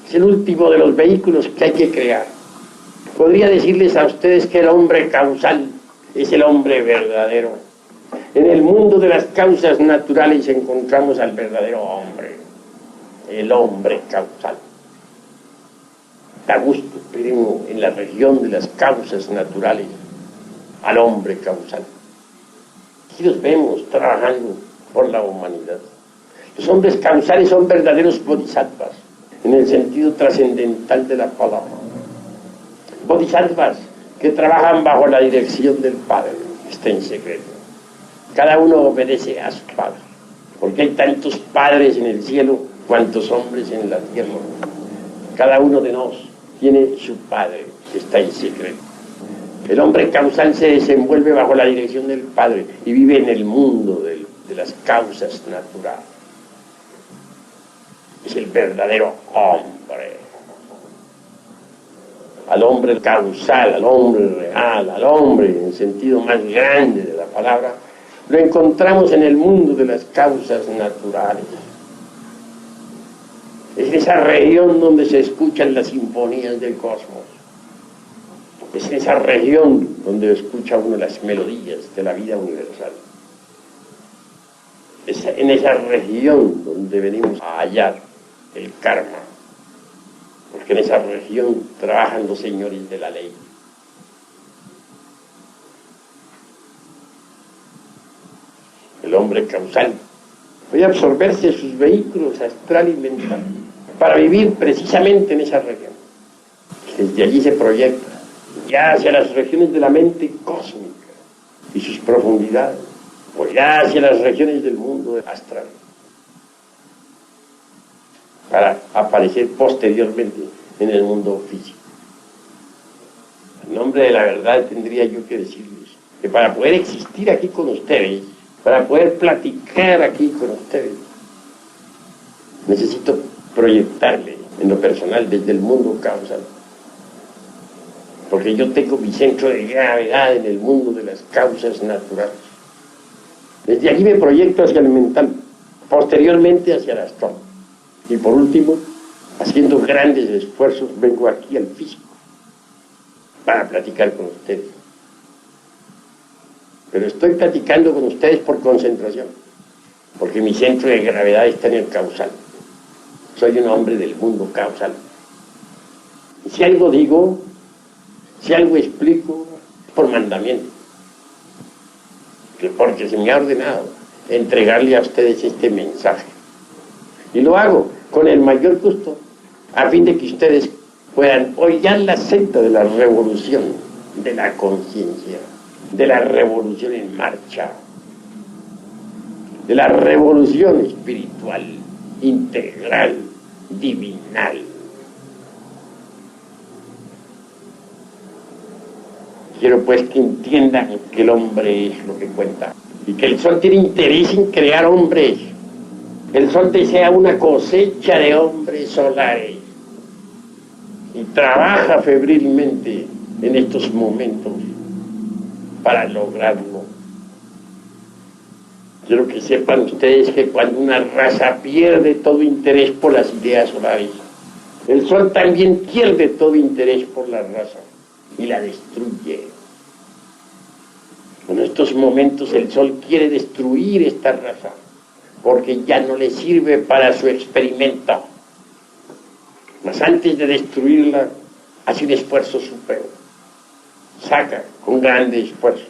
es el último de los vehículos que hay que crear. Podría decirles a ustedes que el hombre causal es el hombre verdadero. En el mundo de las causas naturales encontramos al verdadero hombre, el hombre causal. Da gusto, pero en la región de las causas naturales, al hombre causal. Aquí los vemos trabajando por la humanidad. Los hombres causales son verdaderos bodhisattvas, en el sentido trascendental de la palabra. Bodhisattvas que trabajan bajo la dirección del Padre, está en secreto. Cada uno obedece a su Padre, porque hay tantos padres en el cielo cuantos hombres en la tierra. Cada uno de nosotros tiene su Padre, que está en secreto. El hombre causal se desenvuelve bajo la dirección del Padre y vive en el mundo de las causas naturales. Es el verdadero hombre. Al hombre causal, al hombre real, al hombre en el sentido más grande de la palabra, lo encontramos en el mundo de las causas naturales. Es esa región donde se escuchan las sinfonías del cosmos. Es en esa región donde escucha uno las melodías de la vida universal. Es en esa región donde venimos a hallar el karma, porque en esa región trabajan los señores de la ley. El hombre causal puede absorberse sus vehículos astral y mental para vivir precisamente en esa región. Desde allí se proyecta ya hacia las regiones de la mente cósmica y sus profundidades, o ya hacia las regiones del mundo astral, para aparecer posteriormente en el mundo físico. En nombre de la verdad tendría yo que decirles que para poder existir aquí con ustedes, para poder platicar aquí con ustedes, necesito proyectarle en lo personal desde el mundo causal, porque yo tengo mi centro de gravedad en el mundo de las causas naturales. Desde allí me proyecto hacia el mental, posteriormente hacia el astral, y por último, haciendo grandes esfuerzos, vengo aquí al físico para platicar con ustedes. Pero estoy platicando con ustedes por concentración, porque mi centro de gravedad está en el causal. Soy un hombre del mundo causal. Y si algo digo, si algo explico, por mandamiento, porque se me ha ordenado entregarle a ustedes este mensaje. Y lo hago con el mayor gusto, a fin de que ustedes puedan oír la senda de la revolución de la conciencia, de la revolución en marcha, de la revolución espiritual, integral, divinal. Quiero pues que entiendan que el hombre es lo que cuenta y que el sol tiene interés en crear hombres El sol desea una cosecha de hombres solares y trabaja febrilmente en estos momentos para lograrlo. Quiero que sepan ustedes que cuando una raza pierde todo interés por las ideas solares, el sol también pierde todo interés por la raza y la destruye. En estos momentos el sol quiere destruir esta raza porque ya no le sirve para su experimento. Mas antes de destruirla, hace un esfuerzo supremo. Saca con grande esfuerzo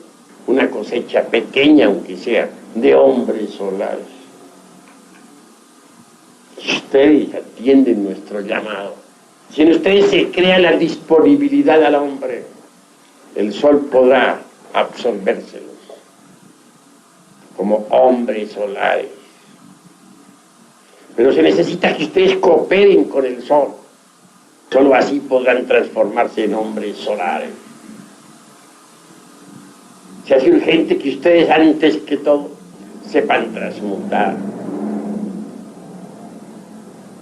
una cosecha pequeña, aunque sea, de hombres solares. Si ustedes atienden nuestro llamado, si en ustedes se crea la disponibilidad al hombre, el sol podrá absorbérselos como hombres solares. Pero se necesita que ustedes cooperen con el sol. Solo así podrán transformarse en hombres solares. Se hace urgente que ustedes antes que todo sepan transmutar.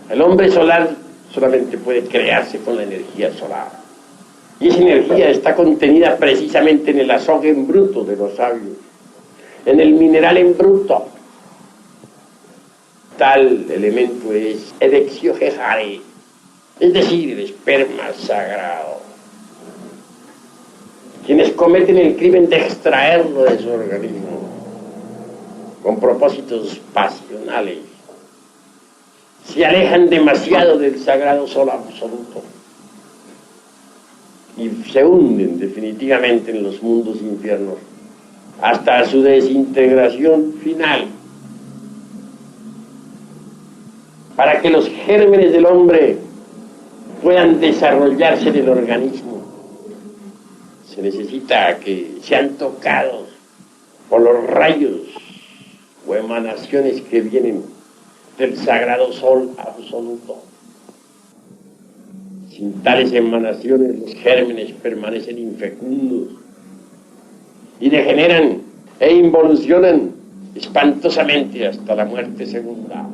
El hombre solar solamente puede crearse con la energía solar. Y esa energía está contenida precisamente en el azogue en bruto de los sabios, en el mineral en bruto. Tal elemento es Edexio Jejare, es decir, el esperma sagrado. Quienes cometen el crimen de extraerlo de su organismo con propósitos pasionales se alejan demasiado del sagrado sol absoluto y se hunden definitivamente en los mundos infiernos hasta su desintegración final. Para que los gérmenes del hombre puedan desarrollarse en el organismo, se necesita que sean tocados por los rayos o emanaciones que vienen del sagrado sol absoluto. Sin tales emanaciones los gérmenes permanecen infecundos y degeneran e involucionan espantosamente hasta la muerte segunda.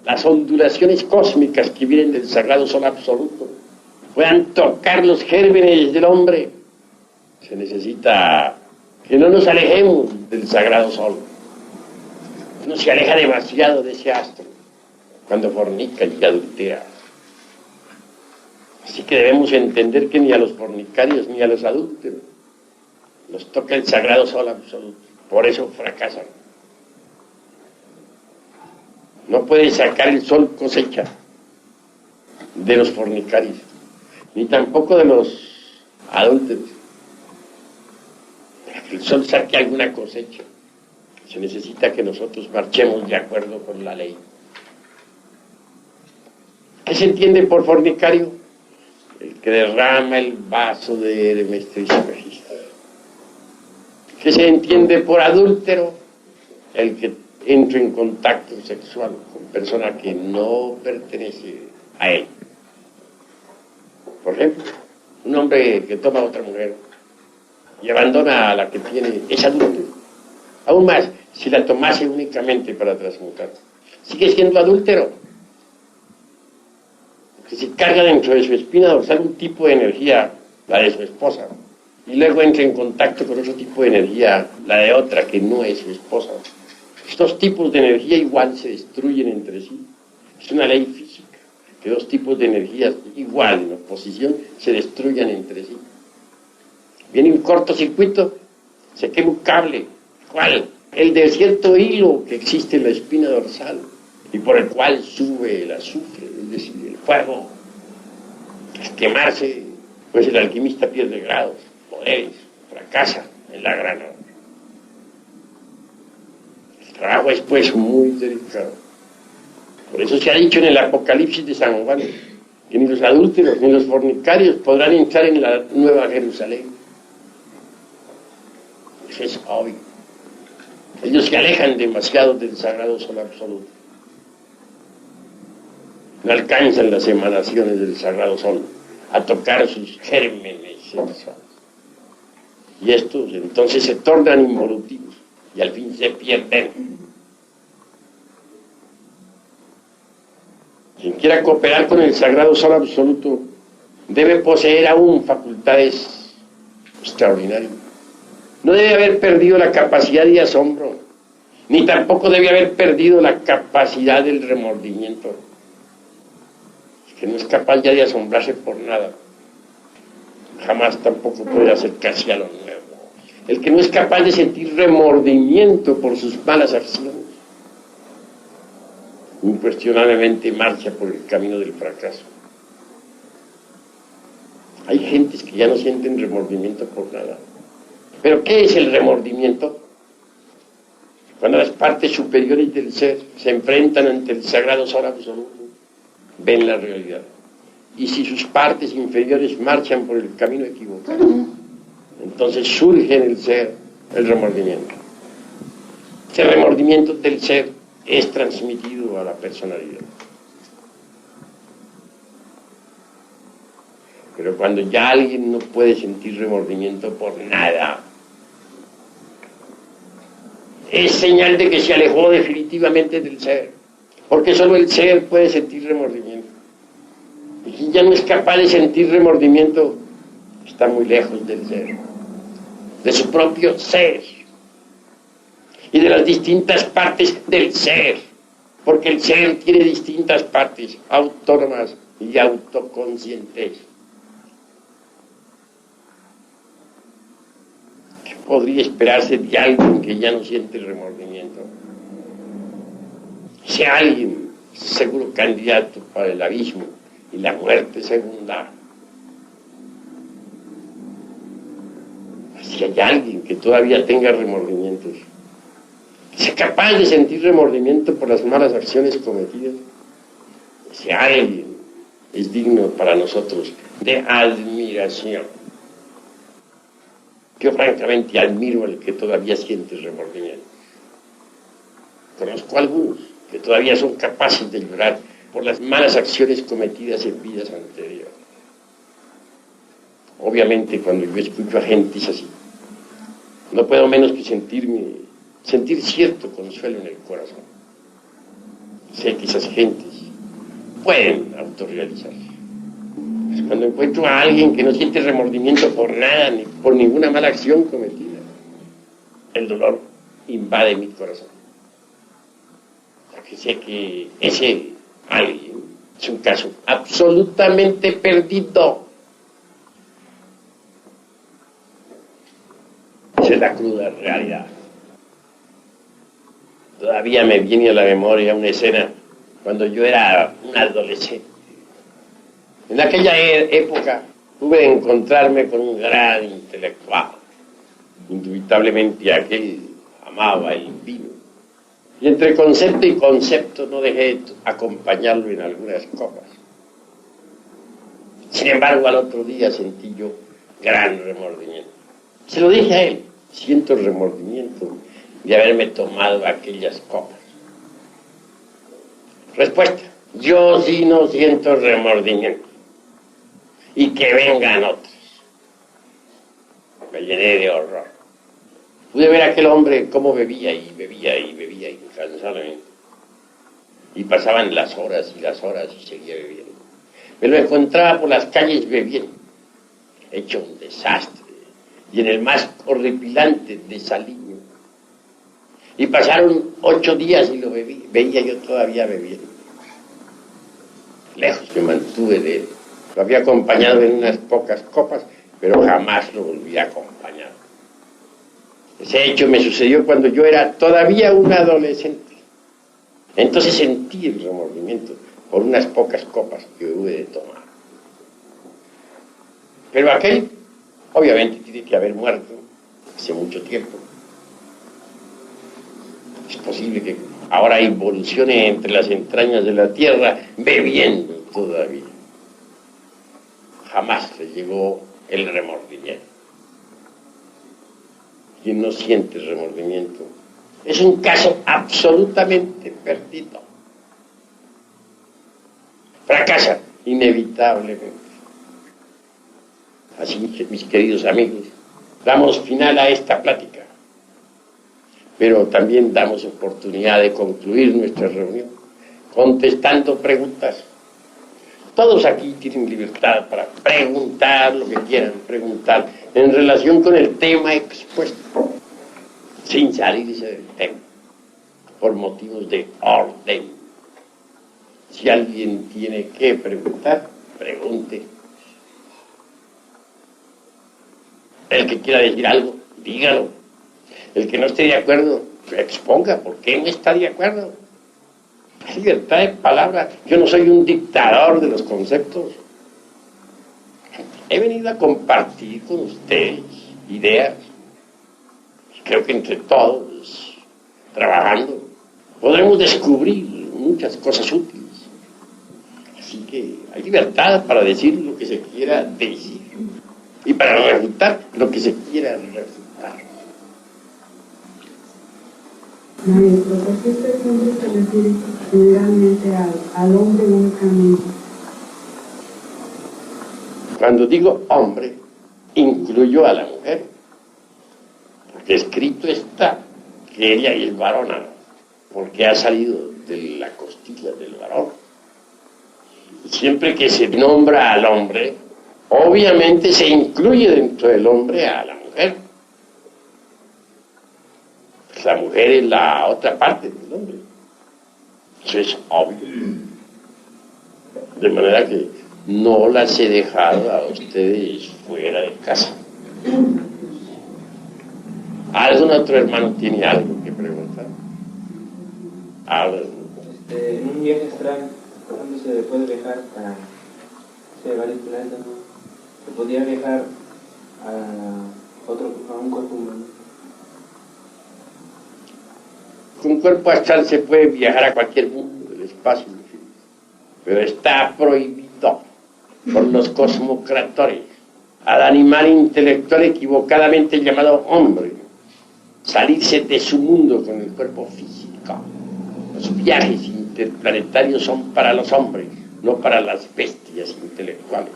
Las ondulaciones cósmicas que vienen del sagrado sol absoluto puedan tocar los gérmenes del hombre. Se necesita que no nos alejemos del sagrado sol. Uno se aleja demasiado de ese astro cuando fornica y adultera. Así que debemos entender que ni a los fornicarios ni a los adúlteros los toca el sagrado sol absoluto. Por eso fracasan. No puede sacar el sol cosecha de los fornicarios, ni tampoco de los adúlteros. Para que el sol saque alguna cosecha, se necesita que nosotros marchemos de acuerdo con la ley. ¿Qué se entiende por fornicario? El que derrama el vaso de Hermes Trismegisto. ¿Qué se entiende por adúltero? El que entra en contacto sexual con persona que no pertenece a él. Por ejemplo, un hombre que toma a otra mujer y abandona a la que tiene, es adúltero. Aún más, si la tomase únicamente para transmutar, sigue siendo adúltero. Porque se carga dentro de su espina dorsal un tipo de energía, la de su esposa, y luego entra en contacto con otro tipo de energía, la de otra que no es su esposa. Estos tipos de energía igual se destruyen entre sí. Es una ley física, que dos tipos de energías igual en oposición se destruyan entre sí. Viene un cortocircuito, se quema un cable. ¿Cuál? El de cierto hilo que existe en la espina dorsal y por el cual sube el azufre, es decir, el fuego. Al quemarse, pues el alquimista pierde grados, poderes, fracasa en la gran obra. El trabajo es pues muy delicado. Por eso se ha dicho en el Apocalipsis de San Juan que ni los adúlteros ni los fornicarios podrán entrar en la Nueva Jerusalén. Eso es obvio. Ellos se alejan demasiado del sagrado sol absoluto. No alcanzan las emanaciones del sagrado sol a tocar sus gérmenes sexuales. Y estos entonces se tornan involutivos y al fin se pierden. quiera cooperar con el sagrado sol absoluto, debe poseer aún facultades extraordinarias. No debe haber perdido la capacidad de asombro, ni tampoco debe haber perdido la capacidad del remordimiento. El que no es capaz ya de asombrarse por nada, jamás tampoco puede acercarse a lo nuevo. El que no es capaz de sentir remordimiento por sus malas acciones, incuestionablemente marcha por el camino del fracaso. Hay gentes que ya no sienten remordimiento por nada. ¿Pero qué es el remordimiento? Cuando las partes superiores del ser se enfrentan ante el sagrado sol absoluto, ven la realidad. Y si sus partes inferiores marchan por el camino equivocado, entonces surge en el ser el remordimiento. Ese remordimiento del ser es transmitido a la personalidad. Pero cuando ya alguien no puede sentir remordimiento por nada, es señal de que se alejó definitivamente del ser, porque solo el ser puede sentir remordimiento. Y quien ya no es capaz de sentir remordimiento está muy lejos del ser, de su propio ser y de las distintas partes del ser, porque el ser tiene distintas partes autónomas y autoconscientes. ¿Qué podría esperarse de alguien que ya no siente el remordimiento? Ese alguien es seguro candidato para el abismo y la muerte segunda. Si hay alguien que todavía tenga remordimientos, que sea capaz de sentir remordimiento por las malas acciones cometidas, ese alguien es digno para nosotros de admiración. Yo francamente admiro al que todavía siente remordimiento. Conozco a algunos que todavía son capaces de llorar por las malas acciones cometidas en vidas anteriores. Obviamente cuando yo escucho a gentes así, no puedo menos que sentir cierto consuelo en el corazón. Sé que esas gentes pueden autorrealizarse. Pues cuando encuentro a alguien que no siente remordimiento por nada, ni por ninguna mala acción cometida, el dolor invade mi corazón. Porque sé que ese alguien es un caso absolutamente perdido. Esa es la cruda realidad. Todavía me viene a la memoria una escena cuando yo era un adolescente. En aquella época pude encontrarme con un gran intelectual. Indubitablemente aquel amaba el vino. Y entre concepto y concepto no dejé de acompañarlo en algunas copas. Sin embargo, al otro día sentí yo gran remordimiento. Se lo dije a él, siento remordimiento de haberme tomado aquellas copas. Respuesta: yo sí no siento remordimiento. Y que vengan otros. Me llené de horror. Pude ver a aquel hombre cómo bebía y bebía y bebía incansablemente. Y pasaban las horas y seguía bebiendo. Me lo encontraba por las calles bebiendo, hecho un desastre, y en el más horripilante desaliño. Y pasaron 8 días y lo veía yo todavía bebiendo. Lejos me mantuve de él. Lo había acompañado en unas pocas copas, pero jamás lo volví a acompañar. Ese hecho me sucedió cuando yo era todavía un adolescente. Entonces sentí el remordimiento por unas pocas copas que hube de tomar. Pero aquel, obviamente, tiene que haber muerto hace mucho tiempo. Es posible que ahora involucione entre las entrañas de la tierra bebiendo todavía. Jamás le llegó el remordimiento. Quien no siente remordimiento es un caso absolutamente perdido. Fracasa inevitablemente. Así, mis queridos amigos, damos final a esta plática, pero también damos oportunidad de concluir nuestra reunión contestando preguntas Todos aquí tienen libertad para preguntar lo que quieran preguntar en relación con el tema expuesto, sin salirse del tema, por motivos de orden. Si alguien tiene que preguntar, pregunte. El que quiera decir algo, dígalo. El que no esté de acuerdo, exponga por qué no está de acuerdo. Hay libertad de palabra. Yo no soy un dictador de los conceptos. He venido a compartir con ustedes ideas. Creo que entre todos, trabajando, podremos descubrir muchas cosas útiles. Así que hay libertad para decir lo que se quiera decir y para refutar lo que se quiera refutar. Maestro, ¿por qué usted siempre se refiere generalmente al hombre únicamente? Cuando digo hombre, incluyo a la mujer, porque escrito está que ella es varona, porque ha salido de la costilla del varón. Y siempre que se nombra al hombre, obviamente se incluye dentro del hombre a la mujer. La mujer es la otra parte del hombre. Eso es obvio. De manera que no las he dejado a ustedes fuera de casa. ¿Algún otro hermano tiene algo que preguntar? En un viaje astral, ¿cuándo se puede viajar a varios planetas? ¿No? Se podría viajar a un cuerpo humano. Con cuerpo astral se puede viajar a cualquier mundo del espacio, pero está prohibido por los cosmocratores al animal intelectual equivocadamente llamado hombre salirse de su mundo con el cuerpo físico. Los viajes interplanetarios son para los hombres, no para las bestias intelectuales.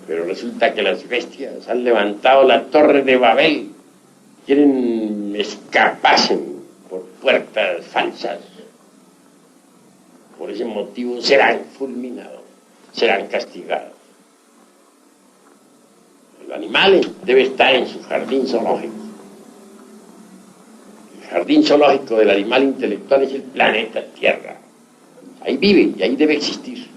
Pero resulta que las bestias han levantado la torre de Babel, quieren escaparse por puertas falsas. Por ese motivo serán fulminados, serán castigados. El animal debe estar en su jardín zoológico. El jardín zoológico del animal intelectual es el planeta Tierra. Ahí vive y ahí debe existir.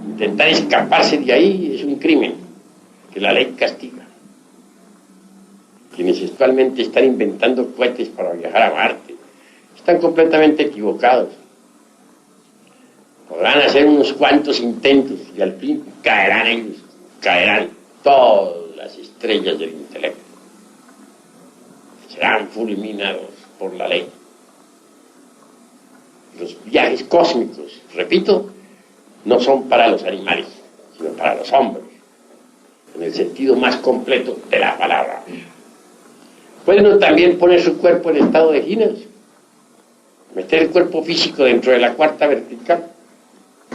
Intentar escaparse de ahí es un crimen que la ley castiga. Quienes actualmente están inventando cohetes para viajar a Marte están completamente equivocados. Podrán hacer unos cuantos intentos y al fin caerán ellos, caerán todas las estrellas del intelecto. Serán fulminados por la ley. Los viajes cósmicos, repito, no son para los animales, sino para los hombres, en el sentido más completo de la palabra. Puede uno también poner su cuerpo en estado de ginas, meter el cuerpo físico dentro de la cuarta vertical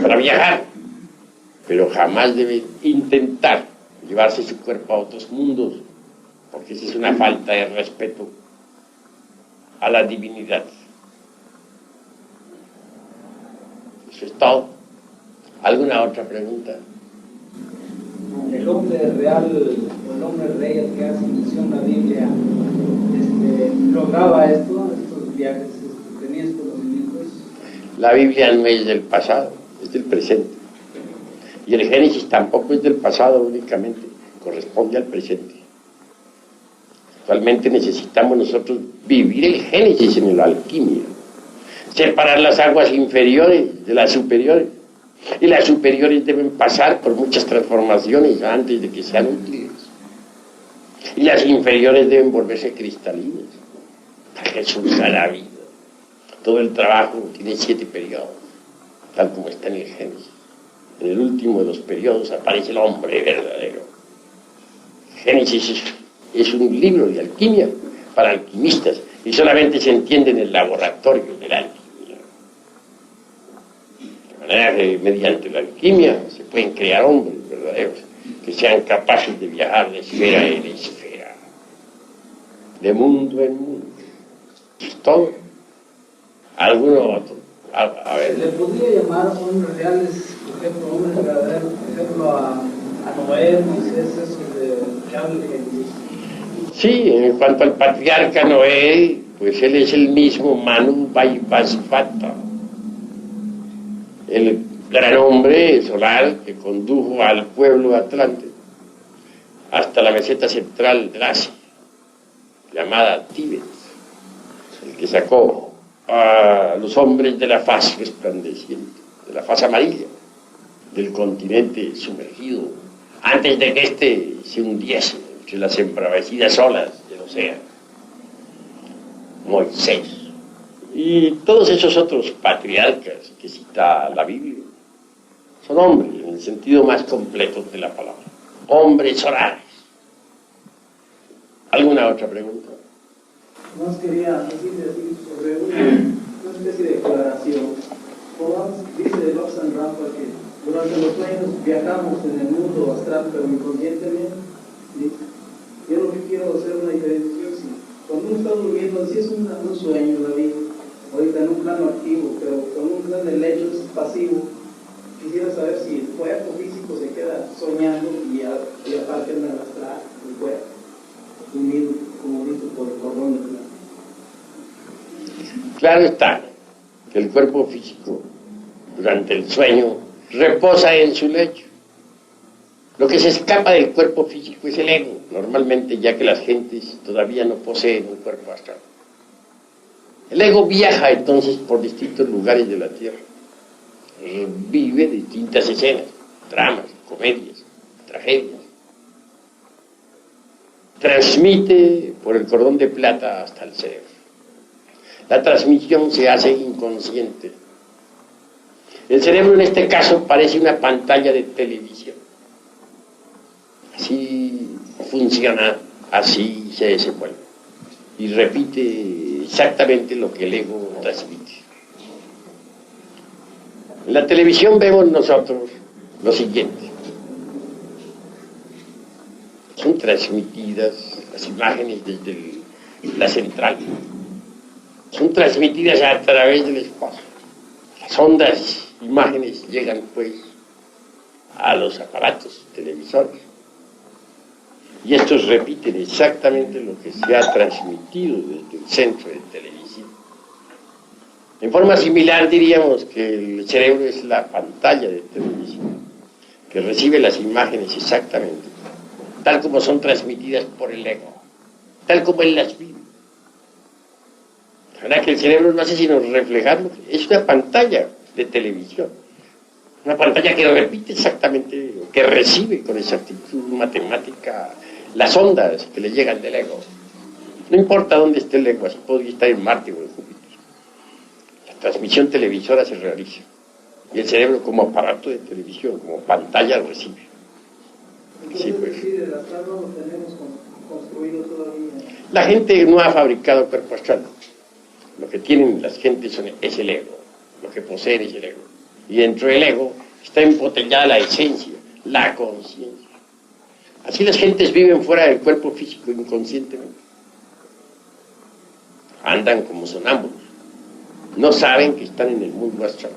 para viajar, pero jamás debe intentar llevarse su cuerpo a otros mundos, porque esa es una falta de respeto a la divinidad. Eso es todo. ¿Alguna otra pregunta? El hombre real, o el hombre rey al que hace mención la Biblia, lograba estos viajes, tenía estos conocimientos. La Biblia no es del pasado, es del presente. Y el Génesis tampoco es del pasado únicamente, corresponde al presente. Actualmente necesitamos nosotros vivir el Génesis en la alquimia, separar las aguas inferiores de las superiores. Y las superiores deben pasar por muchas transformaciones antes de que sean útiles. Y las inferiores deben volverse cristalinas para que surja la vida. Todo el trabajo tiene 7 periodos, tal como está en el Génesis. En el último de los periodos aparece el hombre verdadero. Génesis es un libro de alquimia para alquimistas y solamente se entiende en el laboratorio de la alquimia. De manera que mediante la alquimia se pueden crear hombres verdaderos que sean capaces de viajar de esfera en esfera, de mundo en mundo. Es todo. ¿Alguno otro? A ver. ¿Le podría llamar hombres reales, por ejemplo, hombres verdaderos, por ejemplo, a Noé, Moisés, eso que habla el Génesis? Sí, en cuanto al patriarca Noé, pues él es el mismo Manu Vaivasvata, el gran hombre solar que condujo al pueblo atlante hasta la meseta central de Asia, llamada Tíbet, el que sacó a los hombres de la faz resplandeciente, de la faz amarilla, del continente sumergido, antes de que éste se hundiese entre las embravecidas olas del océano. Moisés y todos esos otros patriarcas que cita la Biblia son hombres en el sentido más completo de la palabra, hombres solares. ¿Alguna otra pregunta? Más quería decirle así sobre una especie de declaración. Dice de Lobsang Rampa que durante los sueños viajamos en el mundo astral, pero inconscientemente. ¿Sí? Yo lo que quiero hacer una diferenciación, si cuando uno está durmiendo, si es un sueño en la vida, ahorita en un plano activo, pero cuando uno está en el lecho es pasivo, quisiera saber si el cuerpo físico se queda soñando y aparte en el astral, el cuerpo, unido, como dice, por el cordón de plano. Claro está que el cuerpo físico durante el sueño reposa en su lecho. Lo que se escapa del cuerpo físico es el ego, normalmente, ya que las gentes todavía no poseen un cuerpo astral. El ego viaja entonces por distintos lugares de la tierra, vive distintas escenas, dramas, comedias, tragedias, transmite por el cordón de plata hasta el cerebro. La transmisión se hace inconsciente. El cerebro en este caso parece una pantalla de televisión. Así funciona, así se desenvuelve. Y repite exactamente lo que el ego transmite. En la televisión vemos nosotros lo siguiente. Son transmitidas las imágenes desde la central. Son transmitidas a través del espacio. Las ondas, imágenes llegan pues a los aparatos televisores. Y estos repiten exactamente lo que se ha transmitido desde el centro de televisión. En forma similar diríamos que el cerebro es la pantalla de televisión, que recibe las imágenes exactamente, tal como son transmitidas por el ego, tal como él las vive. La verdad que el cerebro no hace sino reflejarlo, es una pantalla de televisión, una pantalla que repite exactamente, que recibe con exactitud matemática las ondas que le llegan del ego. No importa dónde esté el ego, así podría estar en Marte o en Júpiter. La transmisión televisora se realiza y el cerebro como aparato de televisión, como pantalla recibe. Sí, pues. La gente no ha fabricado cuerpo astral. Lo que tienen las gentes es el ego, lo que poseen es el ego. Y dentro del ego está embotellada la esencia, la conciencia. Así las gentes viven fuera del cuerpo físico inconscientemente. Andan como sonámbulos. No saben que están en el mundo astral.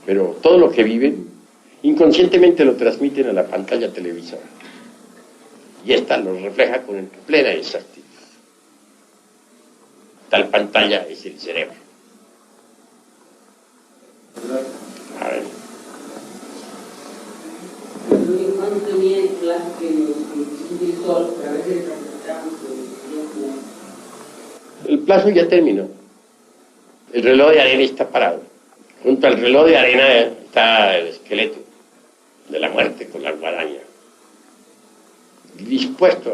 Pero todo lo que viven, inconscientemente lo transmiten a la pantalla televisora. Y esta lo refleja con plena exactitud. Tal pantalla es el cerebro. A ver. Cuando tenía en clase que el sol, pero a veces el plazo ya terminó. El reloj de arena está parado. Junto al reloj de arena está el esqueleto de la muerte con la guadaña, dispuesto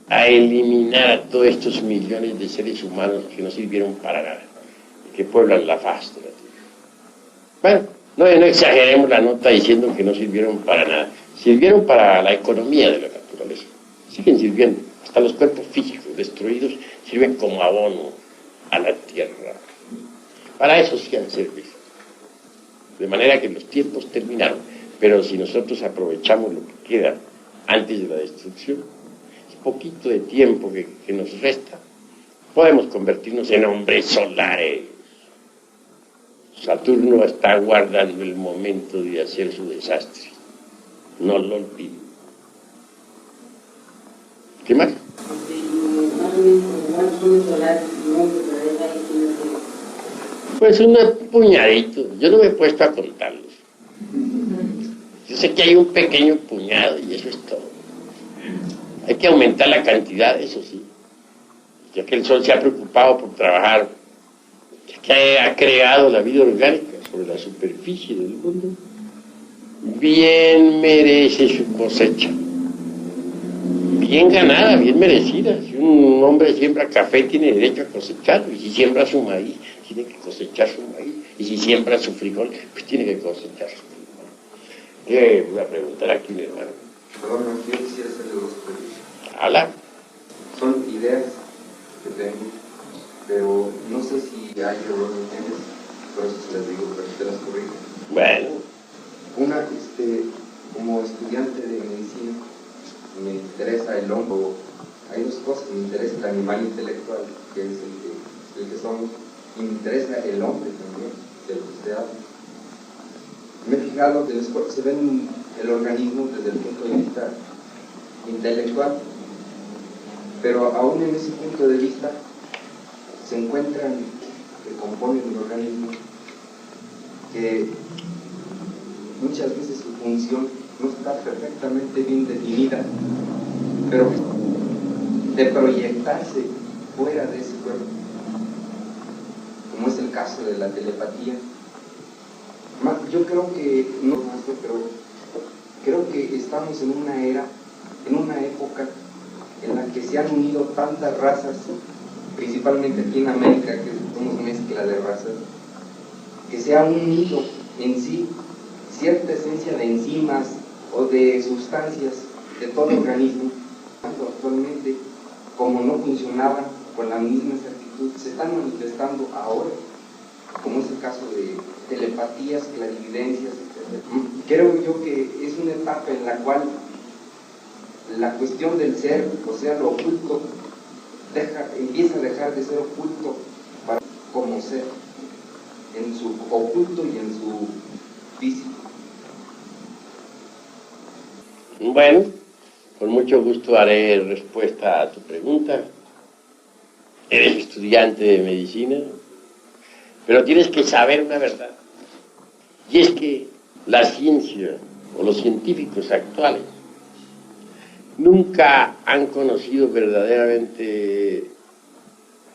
a eliminar a todos estos millones de seres humanos que no sirvieron para nada, que pueblan la faz de la tierra. Bueno, no exageremos la nota diciendo que no sirvieron para nada. Sirvieron para la economía de la naturaleza. Siguen sirviendo. Hasta los cuerpos físicos destruidos sirven como abono a la tierra. Para eso sí han servido. De manera que los tiempos terminaron. Pero si nosotros aprovechamos lo que queda antes de la destrucción, es poquito de tiempo que nos resta, podemos convertirnos en hombres solares. Saturno está guardando el momento de hacer su desastre. No lo olviden. ¿Qué más? Pues un puñadito. Yo no me he puesto a contarlos. Yo sé que hay un pequeño puñado y eso es todo. Hay que aumentar la cantidad, eso sí. Ya que el Sol se ha preocupado por trabajar, ya que ha creado la vida orgánica sobre la superficie del mundo, bien merece su cosecha. Bien ganada, bien merecida. Si un hombre siembra café, tiene derecho a cosecharlo. Y si siembra su maíz, tiene que cosechar su maíz. Y si siembra su frijol, pues tiene que cosechar su frijol. ¿Qué voy a preguntar aquí, mi hermano? Perdón, yo quisiera hacerle dos preguntas. Habla. Son ideas que tengo, pero no sé si hay error en ellas, por eso se las digo, para que te las corrija. Bueno. Una, como estudiante de medicina, me interesa el hongo. Hay dos cosas, me interesa el animal intelectual, que es el que somos, y me interesa el hombre también, del que usted habla. Me he fijado que se ve el organismo desde el punto de vista intelectual, pero aún en ese punto de vista se encuentran que componen el organismo que muchas veces su función no está perfectamente bien definida, pero de proyectarse fuera de ese cuerpo, como es el caso de la telepatía. Yo creo que, no sé, pero creo que estamos en una era, en una época en la que se han unido tantas razas, principalmente aquí en América, que somos mezcla de razas, que se ha unido en sí cierta esencia de enzimas o de sustancias de todo el organismo. Actualmente, como no funcionaban con la misma exactitud, se están manifestando ahora, como es el caso de telepatías, clarividencias, etc. Creo yo que es una etapa en la cual la cuestión del ser, o sea, lo oculto, empieza a dejar de ser oculto para como ser, en su oculto y en su físico. Bueno, con mucho gusto haré respuesta a tu pregunta. Eres estudiante de medicina, pero tienes que saber una verdad. Y es que la ciencia o los científicos actuales nunca han conocido verdaderamente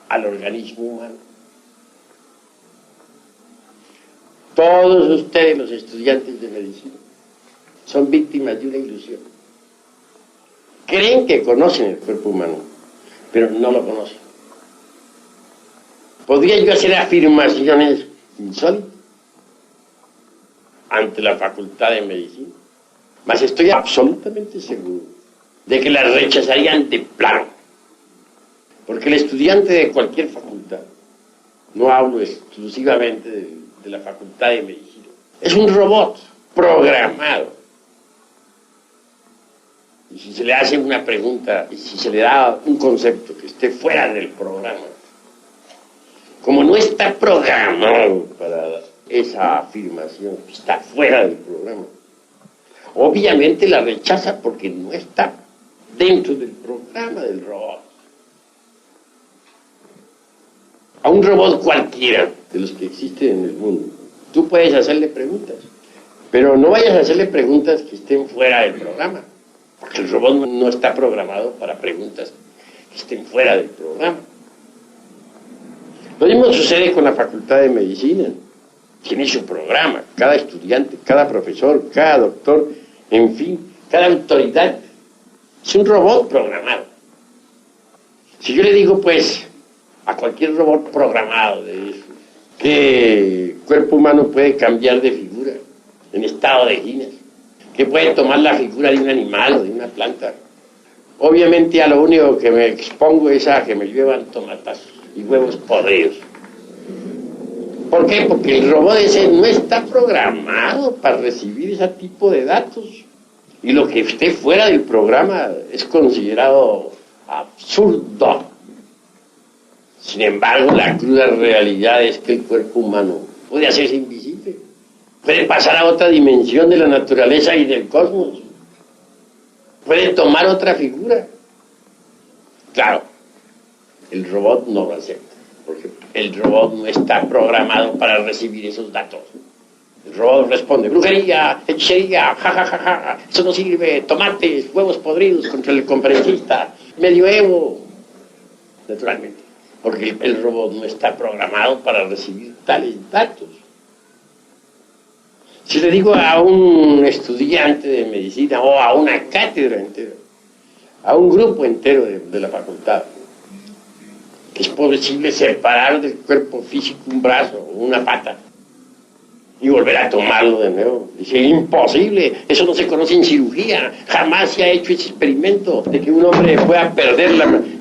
al organismo humano. Todos ustedes, los estudiantes de medicina, son víctimas de una ilusión. Creen que conocen el cuerpo humano, pero no lo conocen. ¿Podría yo hacer afirmaciones insólitas ante la Facultad de Medicina? Mas estoy absolutamente seguro de que las rechazarían de plano. Porque el estudiante de cualquier facultad, no hablo exclusivamente de la Facultad de Medicina, es un robot programado. Y si se le hace una pregunta, y si se le da un concepto que esté fuera del programa, como no está programado para esa afirmación, está fuera del programa, obviamente la rechaza porque no está dentro del programa del robot. A un robot cualquiera de los que existen en el mundo, tú puedes hacerle preguntas, pero no vayas a hacerle preguntas que estén fuera del programa, porque el robot no está programado para preguntas que estén fuera del programa. Lo mismo sucede con la Facultad de Medicina. Tiene su programa, cada estudiante, cada profesor, cada doctor, en fin, cada autoridad. Es un robot programado. Si yo le digo, pues, a cualquier robot programado de eso, que el cuerpo humano puede cambiar de figura en estado de Guinness, que puede tomar la figura de un animal o de una planta, obviamente a lo único que me expongo es a que me llevan tomatazos y huevos podridos. ¿Por qué? Porque el robot ese no está programado para recibir ese tipo de datos. Y lo que esté fuera del programa es considerado absurdo. Sin embargo, la cruda realidad es que el cuerpo humano puede hacerse invisible, puede pasar a otra dimensión de la naturaleza y del cosmos, puede tomar otra figura. Claro, el robot no lo acepta, porque el robot no está programado para recibir esos datos. El robot responde: brujería, hechicería, jajajaja, eso no sirve, tomates, huevos podridos contra el conferencista, medioevo. Naturalmente, porque el robot no está programado para recibir tales datos. Si le digo a un estudiante de medicina o a una cátedra entera, a un grupo entero de la facultad, que es posible separar del cuerpo físico un brazo o una pata y volver a tomarlo de nuevo, dice: imposible, eso no se conoce en cirugía, jamás se ha hecho ese experimento de que un hombre pueda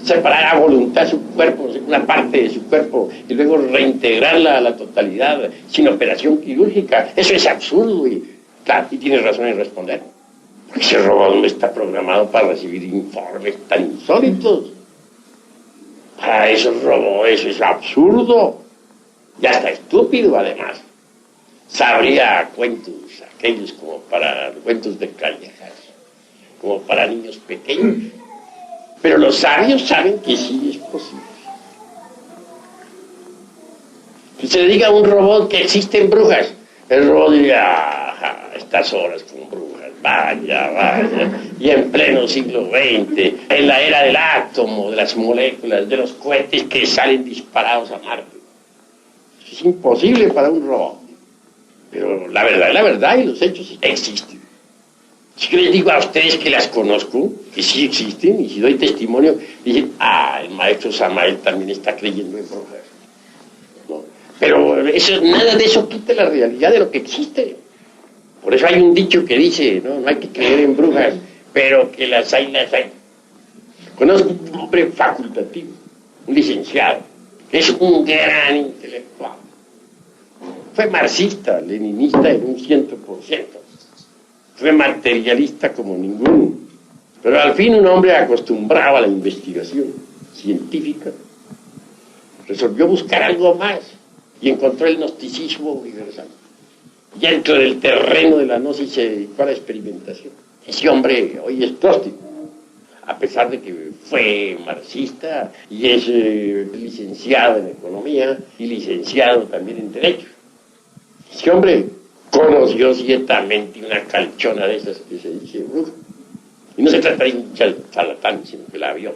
separar a voluntad su cuerpo, una parte de su cuerpo, y luego reintegrarla a la totalidad sin operación quirúrgica. Eso es absurdo. Y claro, y tienes razón en responder, porque ese robot no está programado para recibir informes tan insólitos. Para esos robots eso es absurdo, ya está estúpido. Además, sabría cuentos, aquellos como para cuentos de callejas, como para niños pequeños. Pero los sabios saben que sí es posible. Si se le diga a un robot que existen brujas, el robot diría: ajá, estas horas con brujas, vaya, y en pleno siglo XX, en la era del átomo, de las moléculas, de los cohetes que salen disparados a Marte. Eso es imposible para un robot. Pero la verdad y los hechos existen. Si yo les digo a ustedes que las conozco, que sí existen, y si doy testimonio, dicen: el maestro Samael también está creyendo en brujas. ¿No? Pero nada de eso quita la realidad de lo que existe. Por eso hay un dicho que dice: no hay que creer en brujas, pero que las hay, las hay. Conozco un hombre facultativo, un licenciado, que es un gran intelectual. Fue marxista, leninista en un 100%. Fue materialista como ninguno. Pero al fin, un hombre acostumbrado a la investigación científica resolvió buscar algo más y encontró el gnosticismo universal. Ya dentro del terreno de la gnosis se dedicó a la experimentación. Ese hombre hoy es gnóstico, a pesar de que fue marxista y es licenciado en economía y licenciado también en derecho. Ese hombre conoció ciertamente una calchona de esas que se dice bruja. Y no se trata de un charlatán, sino que la vio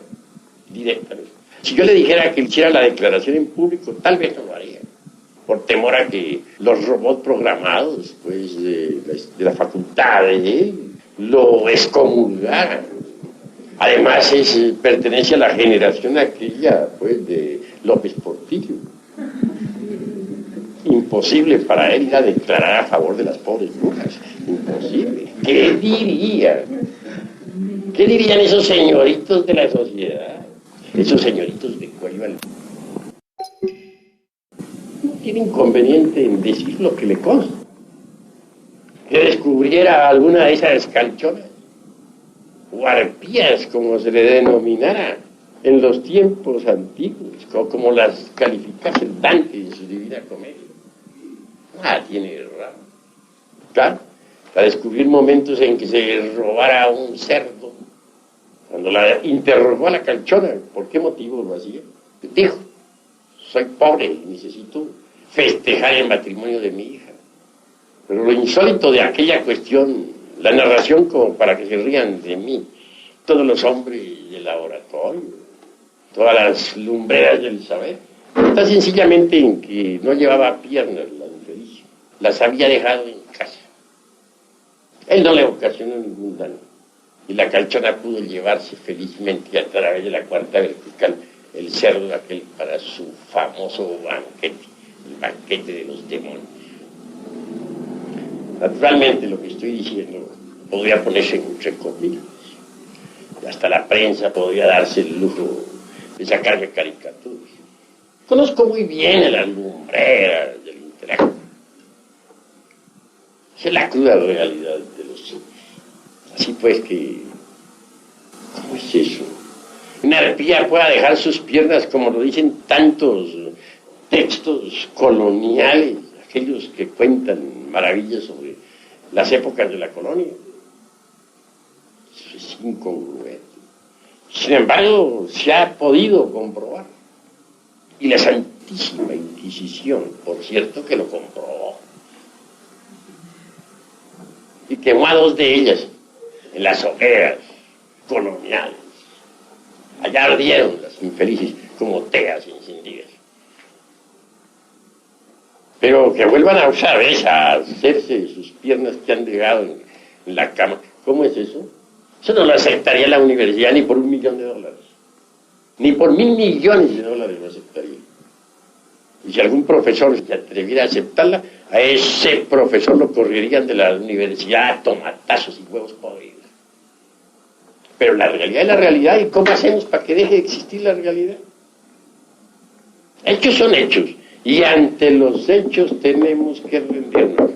directamente. Si yo le dijera que hiciera la declaración en público, tal vez no lo haría, por temor a que los robots programados pues, de la facultad de él lo excomulgaran. Además, pertenece a la generación aquella pues, de López Portillo. Imposible para él ir a declarar a favor de las pobres brujas. Imposible. ¿Qué dirían? ¿Qué dirían esos señoritos de la sociedad? Esos señoritos de cuello al... No tiene inconveniente en decir lo que le consta. Que descubriera alguna de esas calchonas, o arpías, como se le denominara en los tiempos antiguos, como las calificase Dante en su Divina Comedia. Tiene raro. Claro, a descubrir momentos en que se robara un cerdo. Cuando la interrogó a la calchona, ¿por qué motivo lo hacía? Dijo: soy pobre y necesito festejar el matrimonio de mi hija. Pero lo insólito de aquella cuestión, la narración como para que se rían de mí, todos los hombres del laboratorio, todas las lumbreras del saber, está sencillamente en que no llevaba piernas la infeliz, las había dejado en casa. Él no le ocasionó ningún daño, y la calchona pudo llevarse felizmente a través de la cuarta vertical el cerdo aquel para su famoso banquete, el banquete de los demonios. Naturalmente lo que estoy diciendo podría ponerse entre comillas, y hasta la prensa podría darse el lujo de sacarme caricaturas. Conozco muy bien a las lumbreras del intelecto. Esa es la cruda realidad de los hechos. Así pues que, ¿cómo es eso? Una arpía pueda dejar sus piernas, como lo dicen tantos textos coloniales, aquellos que cuentan maravillas sobre las épocas de la colonia. Eso es incongruente. Sin embargo, se ha podido comprobar. Y la Santísima Inquisición, por cierto, que lo comprobó. Y quemó a 2 de ellas en las hogueras coloniales. Allá ardieron las infelices como teas encendidas. Pero que vuelvan a usar esa, a hacerse sus piernas que han dejado en la cama. ¿Cómo es eso? Eso no lo aceptaría la universidad ni por $1.000.000. Ni por $1.000 millones lo aceptaría. Y si algún profesor se atreviera a aceptarla, a ese profesor lo correrían de la universidad a tomatazos y huevos podridos. Pero la realidad es la realidad. ¿Y cómo hacemos para que deje de existir la realidad? Hechos son hechos. Y ante los hechos tenemos que rendirnos.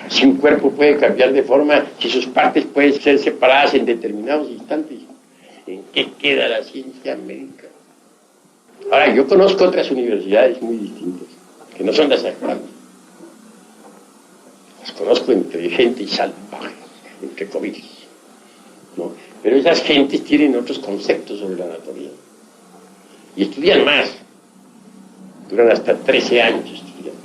Si un cuerpo puede cambiar de forma, si sus partes pueden ser separadas en determinados instantes, ¿en qué queda la ciencia médica? Ahora, yo conozco otras universidades muy distintas, que no son las actuales. Las conozco entre gente salvaje, entre comillas, ¿no? Pero esas gentes tienen otros conceptos sobre la anatomía. Y estudian más. Duran hasta 13 años estudiando.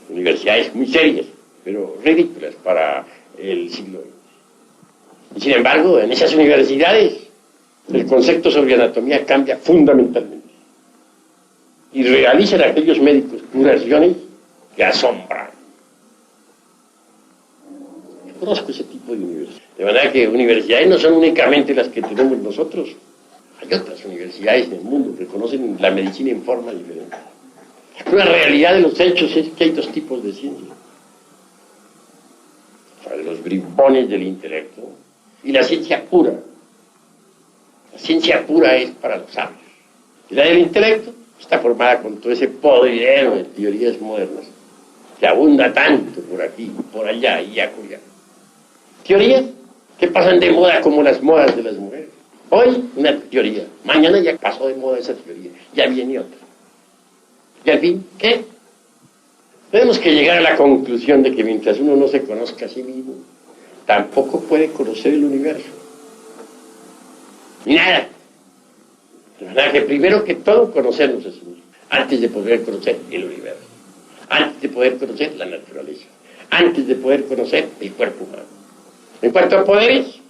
Universidades muy serias, pero ridículas para el siglo XX. Y sin embargo, en esas universidades, el concepto sobre anatomía cambia fundamentalmente. Y realizan aquellos médicos curaciones que asombran. Yo conozco ese tipo de universidades. De manera que universidades no son únicamente las que tenemos nosotros. Hay otras universidades en el mundo que conocen la medicina en forma diferente. La realidad de los hechos es que hay 2 tipos de ciencia. Para los bribones del intelecto y la ciencia pura. La ciencia pura es para los sabios. Y la del intelecto está formada con todo ese podridero de teorías modernas que abunda tanto por aquí, por allá y acullá. Teorías que pasan de moda como las modas de las mujeres. Hoy una teoría, mañana ya pasó de moda esa teoría, ya viene otra. Y al fin, ¿qué? Tenemos que llegar a la conclusión de que mientras uno no se conozca a sí mismo, tampoco puede conocer el universo. Ni nada. De manera que primero que todo conocernos a sí mismo, antes de poder conocer el universo, antes de poder conocer la naturaleza, antes de poder conocer el cuerpo humano. En cuanto a poderes,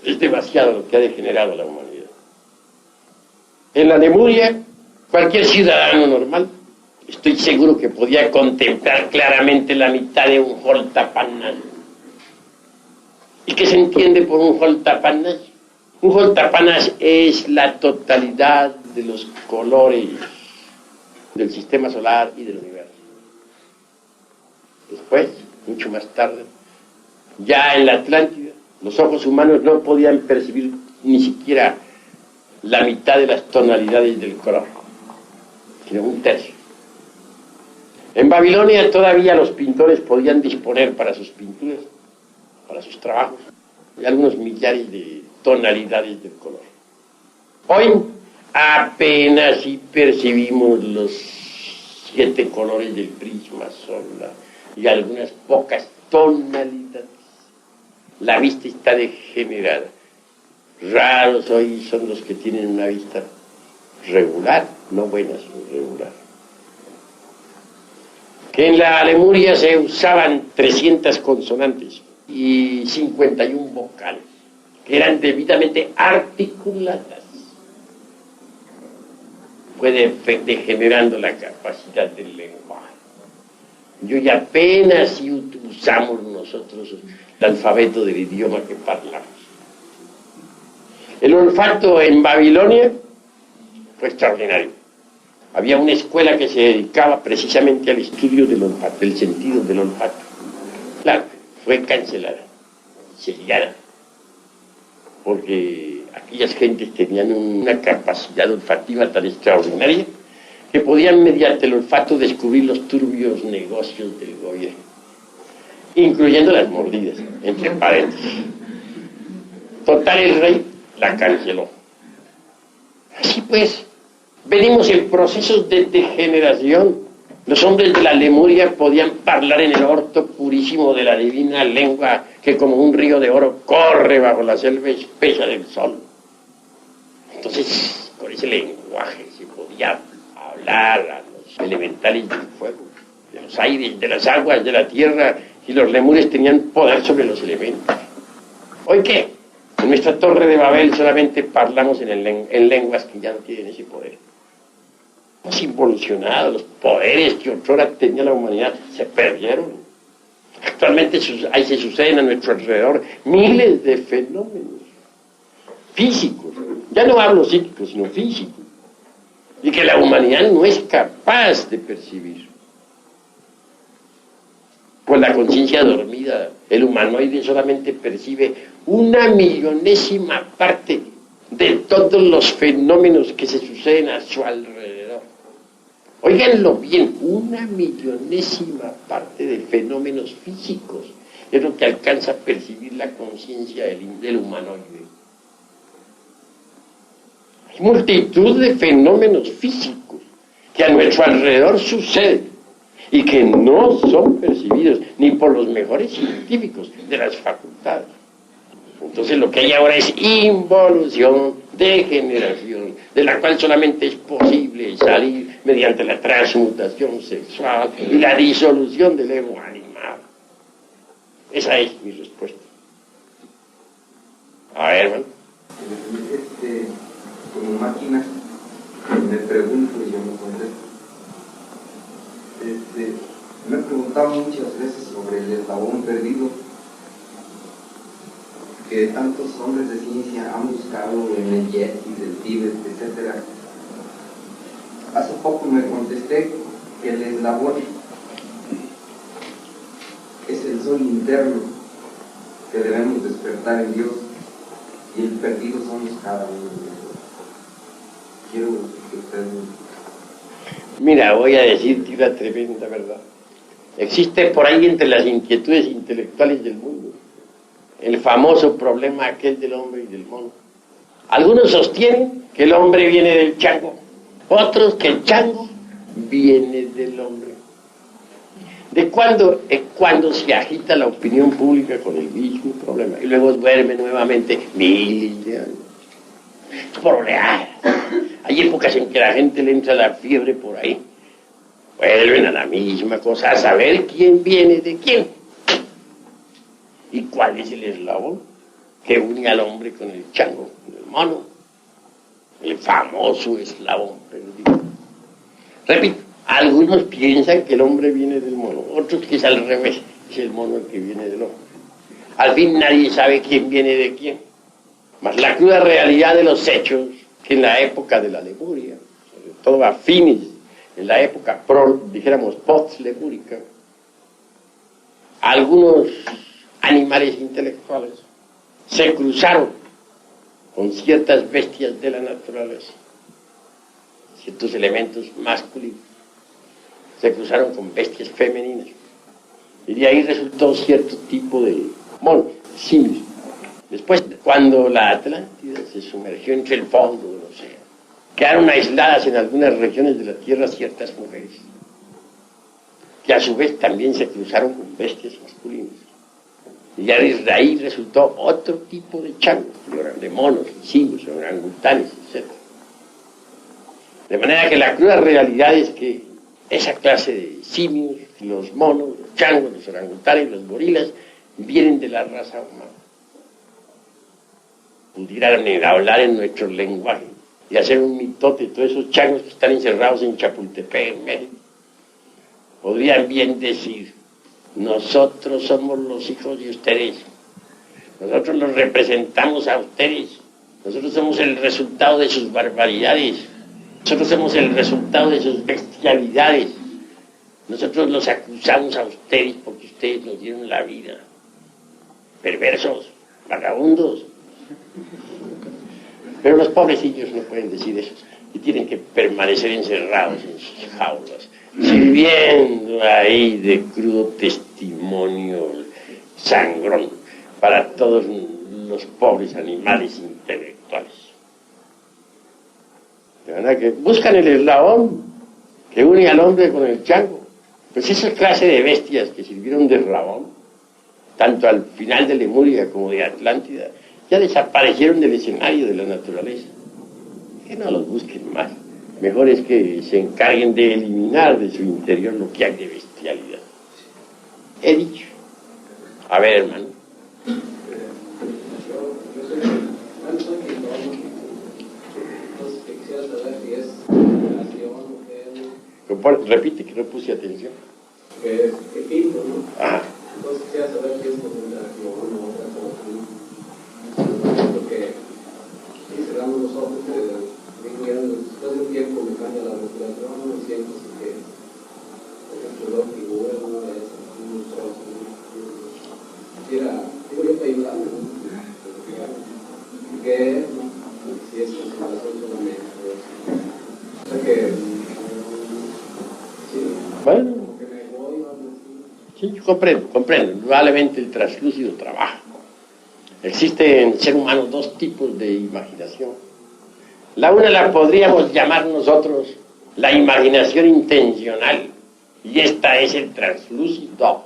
es demasiado lo que ha degenerado la humanidad. En la Lemuria, cualquier ciudadano normal, estoy seguro que podía contemplar claramente la mitad de un Holtapannas. ¿Y qué se entiende por un Holtapannas? Un Holtapannas es la totalidad de los colores del sistema solar y del universo. Después, mucho más tarde, ya en la Atlántida, los ojos humanos no podían percibir ni siquiera la mitad de las tonalidades del color, sino 1/3. En Babilonia todavía los pintores podían disponer para sus pinturas, para sus trabajos, de algunos millares de tonalidades del color. Hoy apenas si percibimos los 7 colores del prisma solar y algunas pocas tonalidades. La vista está degenerada. Raros hoy son los que tienen una vista regular, no buena, sino regular. Que en la Lemuria se usaban 300 consonantes y 51 vocales, que eran debidamente articuladas. Fue degenerando la capacidad del lenguaje. Y hoy apenas si usamos nosotros el alfabeto del idioma que parlamos. El olfato en Babilonia fue extraordinario. Había una escuela que se dedicaba precisamente al estudio del olfato, del sentido del olfato. Claro, fue cancelada, sellada, porque aquellas gentes tenían una capacidad olfativa tan extraordinaria que podían mediante el olfato descubrir los turbios negocios del gobierno, incluyendo las mordidas, entre paréntesis. Total, el rey la canceló. Así pues, venimos en procesos de degeneración Los hombres de la Lemuria podían hablar en el orto purísimo de la divina lengua que como un río de oro corre bajo la selva espesa del sol. Entonces, con ese lenguaje se podía hablar a los elementales del fuego, de los aires, de las aguas, de la tierra, y los lemures tenían poder sobre los elementos. ¿Hoy qué? En nuestra torre de Babel solamente hablamos en lenguas que ya no tienen ese poder. Hemos involucionado, los poderes que otrora tenía la humanidad se perdieron. Actualmente se suceden a nuestro alrededor miles de fenómenos físicos, ya no hablo psíquicos, sino físicos, y que la humanidad no es capaz de percibir. Pues la conciencia dormida, el humanoide solamente percibe 1/millonésima parte de todos los fenómenos que se suceden a su alrededor. Óiganlo bien, 1/millonésima parte de fenómenos físicos es lo que alcanza a percibir la conciencia del humanoide. Hay multitud de fenómenos físicos que a nuestro alrededor suceden y que no son percibidos ni por los mejores científicos de las facultades. Entonces lo que hay ahora es involución, degeneración, de la cual solamente es posible salir mediante la transmutación sexual y la disolución del ego animal. Esa es mi respuesta. A ver, hermano. Como máquina, me pregunto y yo me contesto. Me he preguntado muchas veces sobre el eslabón perdido que tantos hombres de ciencia han buscado en el Yeti, del Tíbet, etc. Hace poco me contesté que el eslabón es el sol interno que debemos despertar en Dios y el perdido somos cada uno de nosotros. Quiero que ustedes... Mira, voy a decirte una tremenda verdad. Existe por ahí entre las inquietudes intelectuales del mundo el famoso problema aquel del hombre y del mono. Algunos sostienen que el hombre viene del chango, otros que el chango viene del hombre. ¿De cuándo en cuando se agita la opinión pública con el mismo problema? Y luego duerme nuevamente miles de años. Es por oleadas. Hay épocas en que la gente le entra la fiebre por ahí. Vuelven a la misma cosa, a saber quién viene de quién. ¿Y cuál es el eslabón que une al hombre con el chango, con el mono? El famoso eslabón perdido. Repito, algunos piensan que el hombre viene del mono, otros que es al revés, es el mono el que viene del hombre. Al fin nadie sabe quién viene de quién. Mas la cruda realidad de los hechos, que en la época de la Lemuria, sobre todo a fines, en la época dijéramos post-lemúrica, algunos animales intelectuales se cruzaron con ciertas bestias de la naturaleza, ciertos elementos masculinos, se cruzaron con bestias femeninas, y de ahí resultó cierto tipo de monos, simios. Después, cuando la Atlántida se sumergió entre el fondo del océano, quedaron aisladas en algunas regiones de la Tierra ciertas mujeres, que a su vez también se cruzaron con bestias masculinas. Y ya desde ahí resultó otro tipo de changos, de monos, simios, orangutanes, etc. De manera que la cruda realidad es que esa clase de simios, los monos, los changos, los orangutanes, los gorilas, vienen de la raza humana. Pudieran hablar en nuestro lenguaje y hacer un mitote de todos esos changos que están encerrados en Chapultepec, en México. Podrían bien decir: nosotros somos los hijos de ustedes, nosotros los representamos a ustedes, nosotros somos el resultado de sus barbaridades, nosotros somos el resultado de sus bestialidades, nosotros los acusamos a ustedes porque ustedes nos dieron la vida. Perversos, vagabundos. Pero los pobrecillos no pueden decir eso y tienen que permanecer encerrados en sus jaulas, sirviendo ahí de crudo testimonio sangrón para todos los pobres animales intelectuales. De verdad que buscan el eslabón que une al hombre con el chango. Pues esa clase de bestias que sirvieron de rabón, tanto al final de Lemuria como de Atlántida, ya desaparecieron del escenario de la naturaleza. Que no los busquen más. Mejor es que se encarguen de eliminar de su interior lo que hay de bestialidad. He dicho. A ver, hermano. Repite, que no puse atención. Que pinto, ¿no? Ajá. Entonces quisiera saber si es concentración o otra cosa. Porque cerrando los ojos, digo, ya después de un tiempo me cambia la respiración, no me siento así que, por ejemplo, dos figuras, una de esas, unos trozos, quisiera, digo yo para ayudarme, ¿no? Que si es concentración solamente, o sea que, sí, Bueno, como que me voy, ¿no? sí, yo comprendo. Indudablemente el translúcido trabaja. Existen en el ser humano dos tipos de imaginación. La una la podríamos llamar nosotros la imaginación intencional, y esta es el translúcido.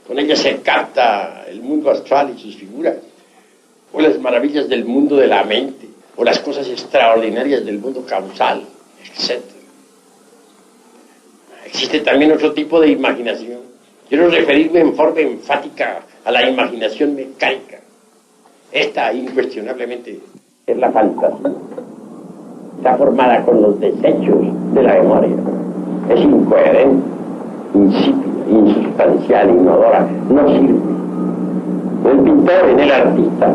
Con ella se capta el mundo astral y sus figuras, o las maravillas del mundo de la mente, o las cosas extraordinarias del mundo causal, etc. Existe también otro tipo de imaginación. Quiero referirme en forma enfática a la imaginación mecánica. Esta, incuestionablemente, es la fantasía. Está formada con los desechos de la memoria. Es incoherente, insípida, insustancial, inodora, no sirve. En el pintor, en el artista,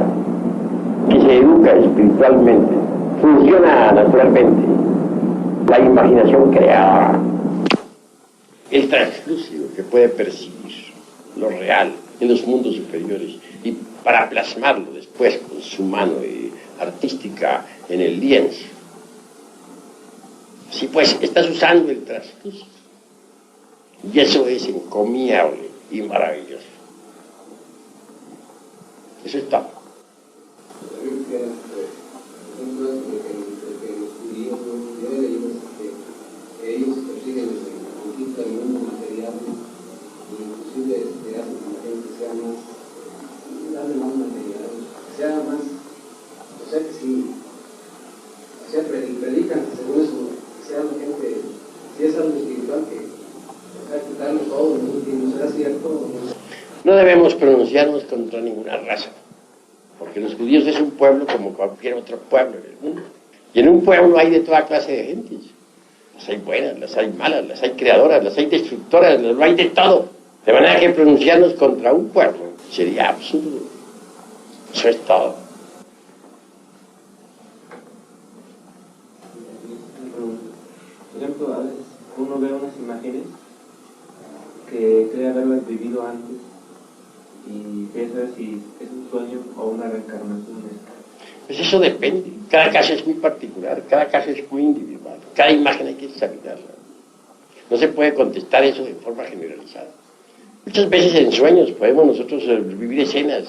que se educa espiritualmente, funciona naturalmente la imaginación creadora. El translúcido que puede percibir lo real en los mundos superiores y para plasmarlo después con su mano artística en el lienzo. Sí, pues estás usando el translúcido y eso es encomiable y maravilloso. Eso es todo. También quisiera, por ejemplo, que los judíos, yo he leído que ellos persiguen la conquista del mundo material, inclusive hacen que la gente sea más, darle más material, que sea más, o sea que si, o sea, predican según eso, que sea la gente, si es algo espiritual, que, o sea, quitarlo todo, ¿no? ¿Será cierto? No debemos pronunciarnos contra ninguna raza, porque los judíos es un pueblo como cualquier otro pueblo en el mundo. Y en un pueblo hay de toda clase de gentes. Las hay buenas, las hay malas, las hay creadoras, las hay destructoras, las hay de todo. De manera que pronunciarnos contra un pueblo sería absurdo. Eso es todo. Por ejemplo, a veces uno ve unas imágenes que cree haberlas vivido antes y piensa si es un sueño o una reencarnación. Pues eso depende. Cada caso es muy particular, cada caso es muy individual. Cada imagen hay que examinarla. No se puede contestar eso de forma generalizada. Muchas veces en sueños podemos nosotros vivir escenas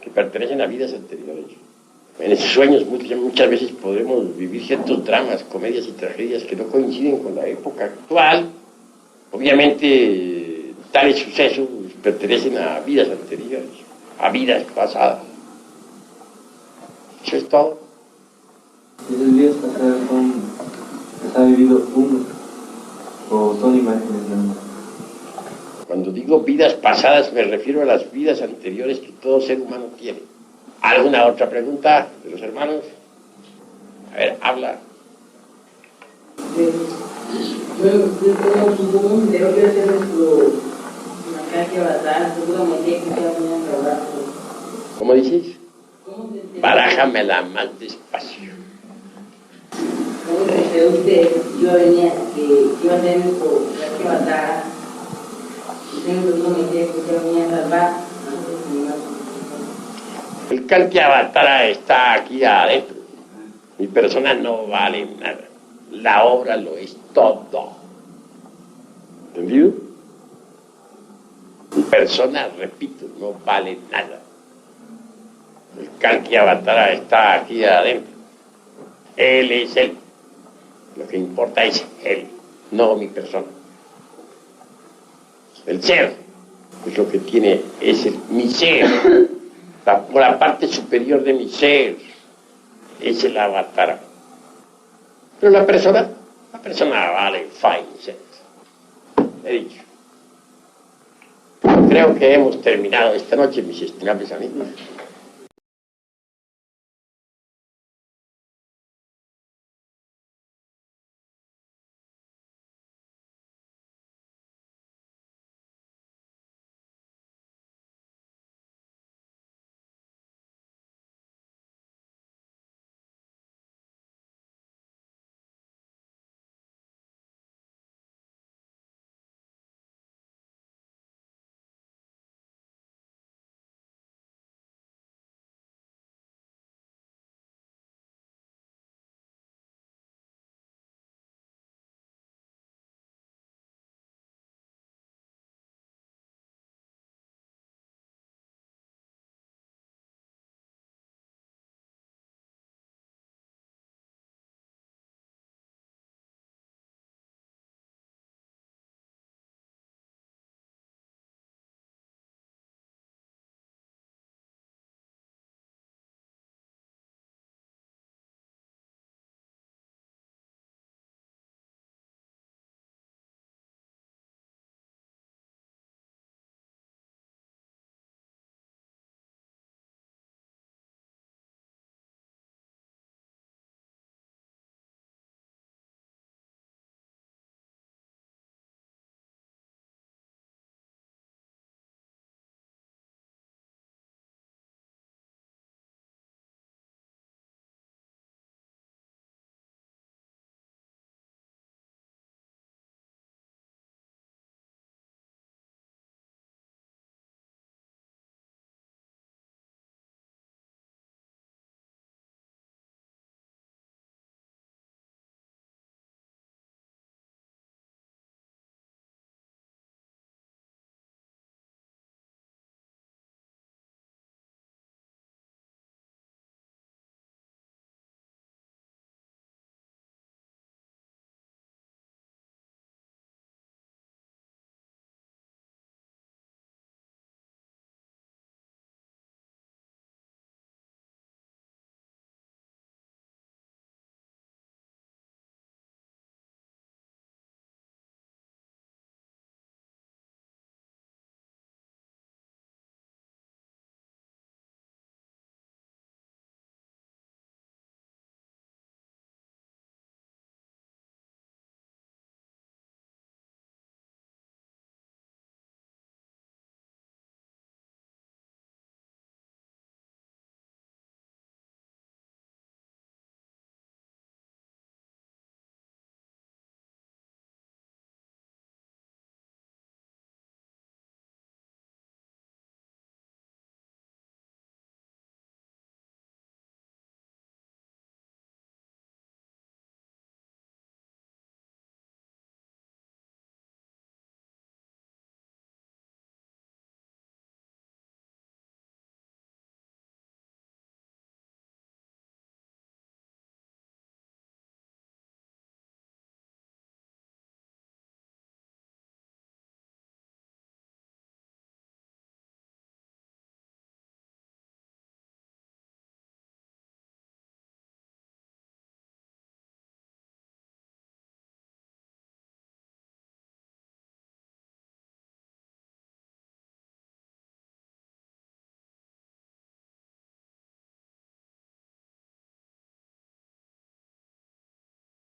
que pertenecen a vidas anteriores. En esos sueños muchas veces podemos vivir ciertos dramas, comedias y tragedias que no coinciden con la época actual. Obviamente, tales sucesos pertenecen a vidas anteriores, a vidas pasadas. Eso es todo. ¿Esos días pasados ha vivido uno o son imágenes nada más? Cuando digo vidas pasadas me refiero a las vidas anteriores que todo ser humano tiene. ¿Alguna otra pregunta de los hermanos? A ver, habla. ¿Cómo dices? Barájamela más despacio. ¿Cómo se enteró usted? Yo venía, que iba a ser nuestro que batalla. Y tengo que me decía que yo venía a salvar. El Kalki-Avatara está aquí adentro. Mi persona no vale nada. La obra lo es todo. ¿Entendido? Mi persona, repito, no vale nada. El Kalki-Avatara está aquí adentro. Él es él. Lo que importa es él. no mi persona. El ser es lo que tiene, es mi ser, la parte superior de mi ser, es el avatar. Pero la persona vale, fine, he dicho. Creo que hemos terminado esta noche, mis estimables amigos.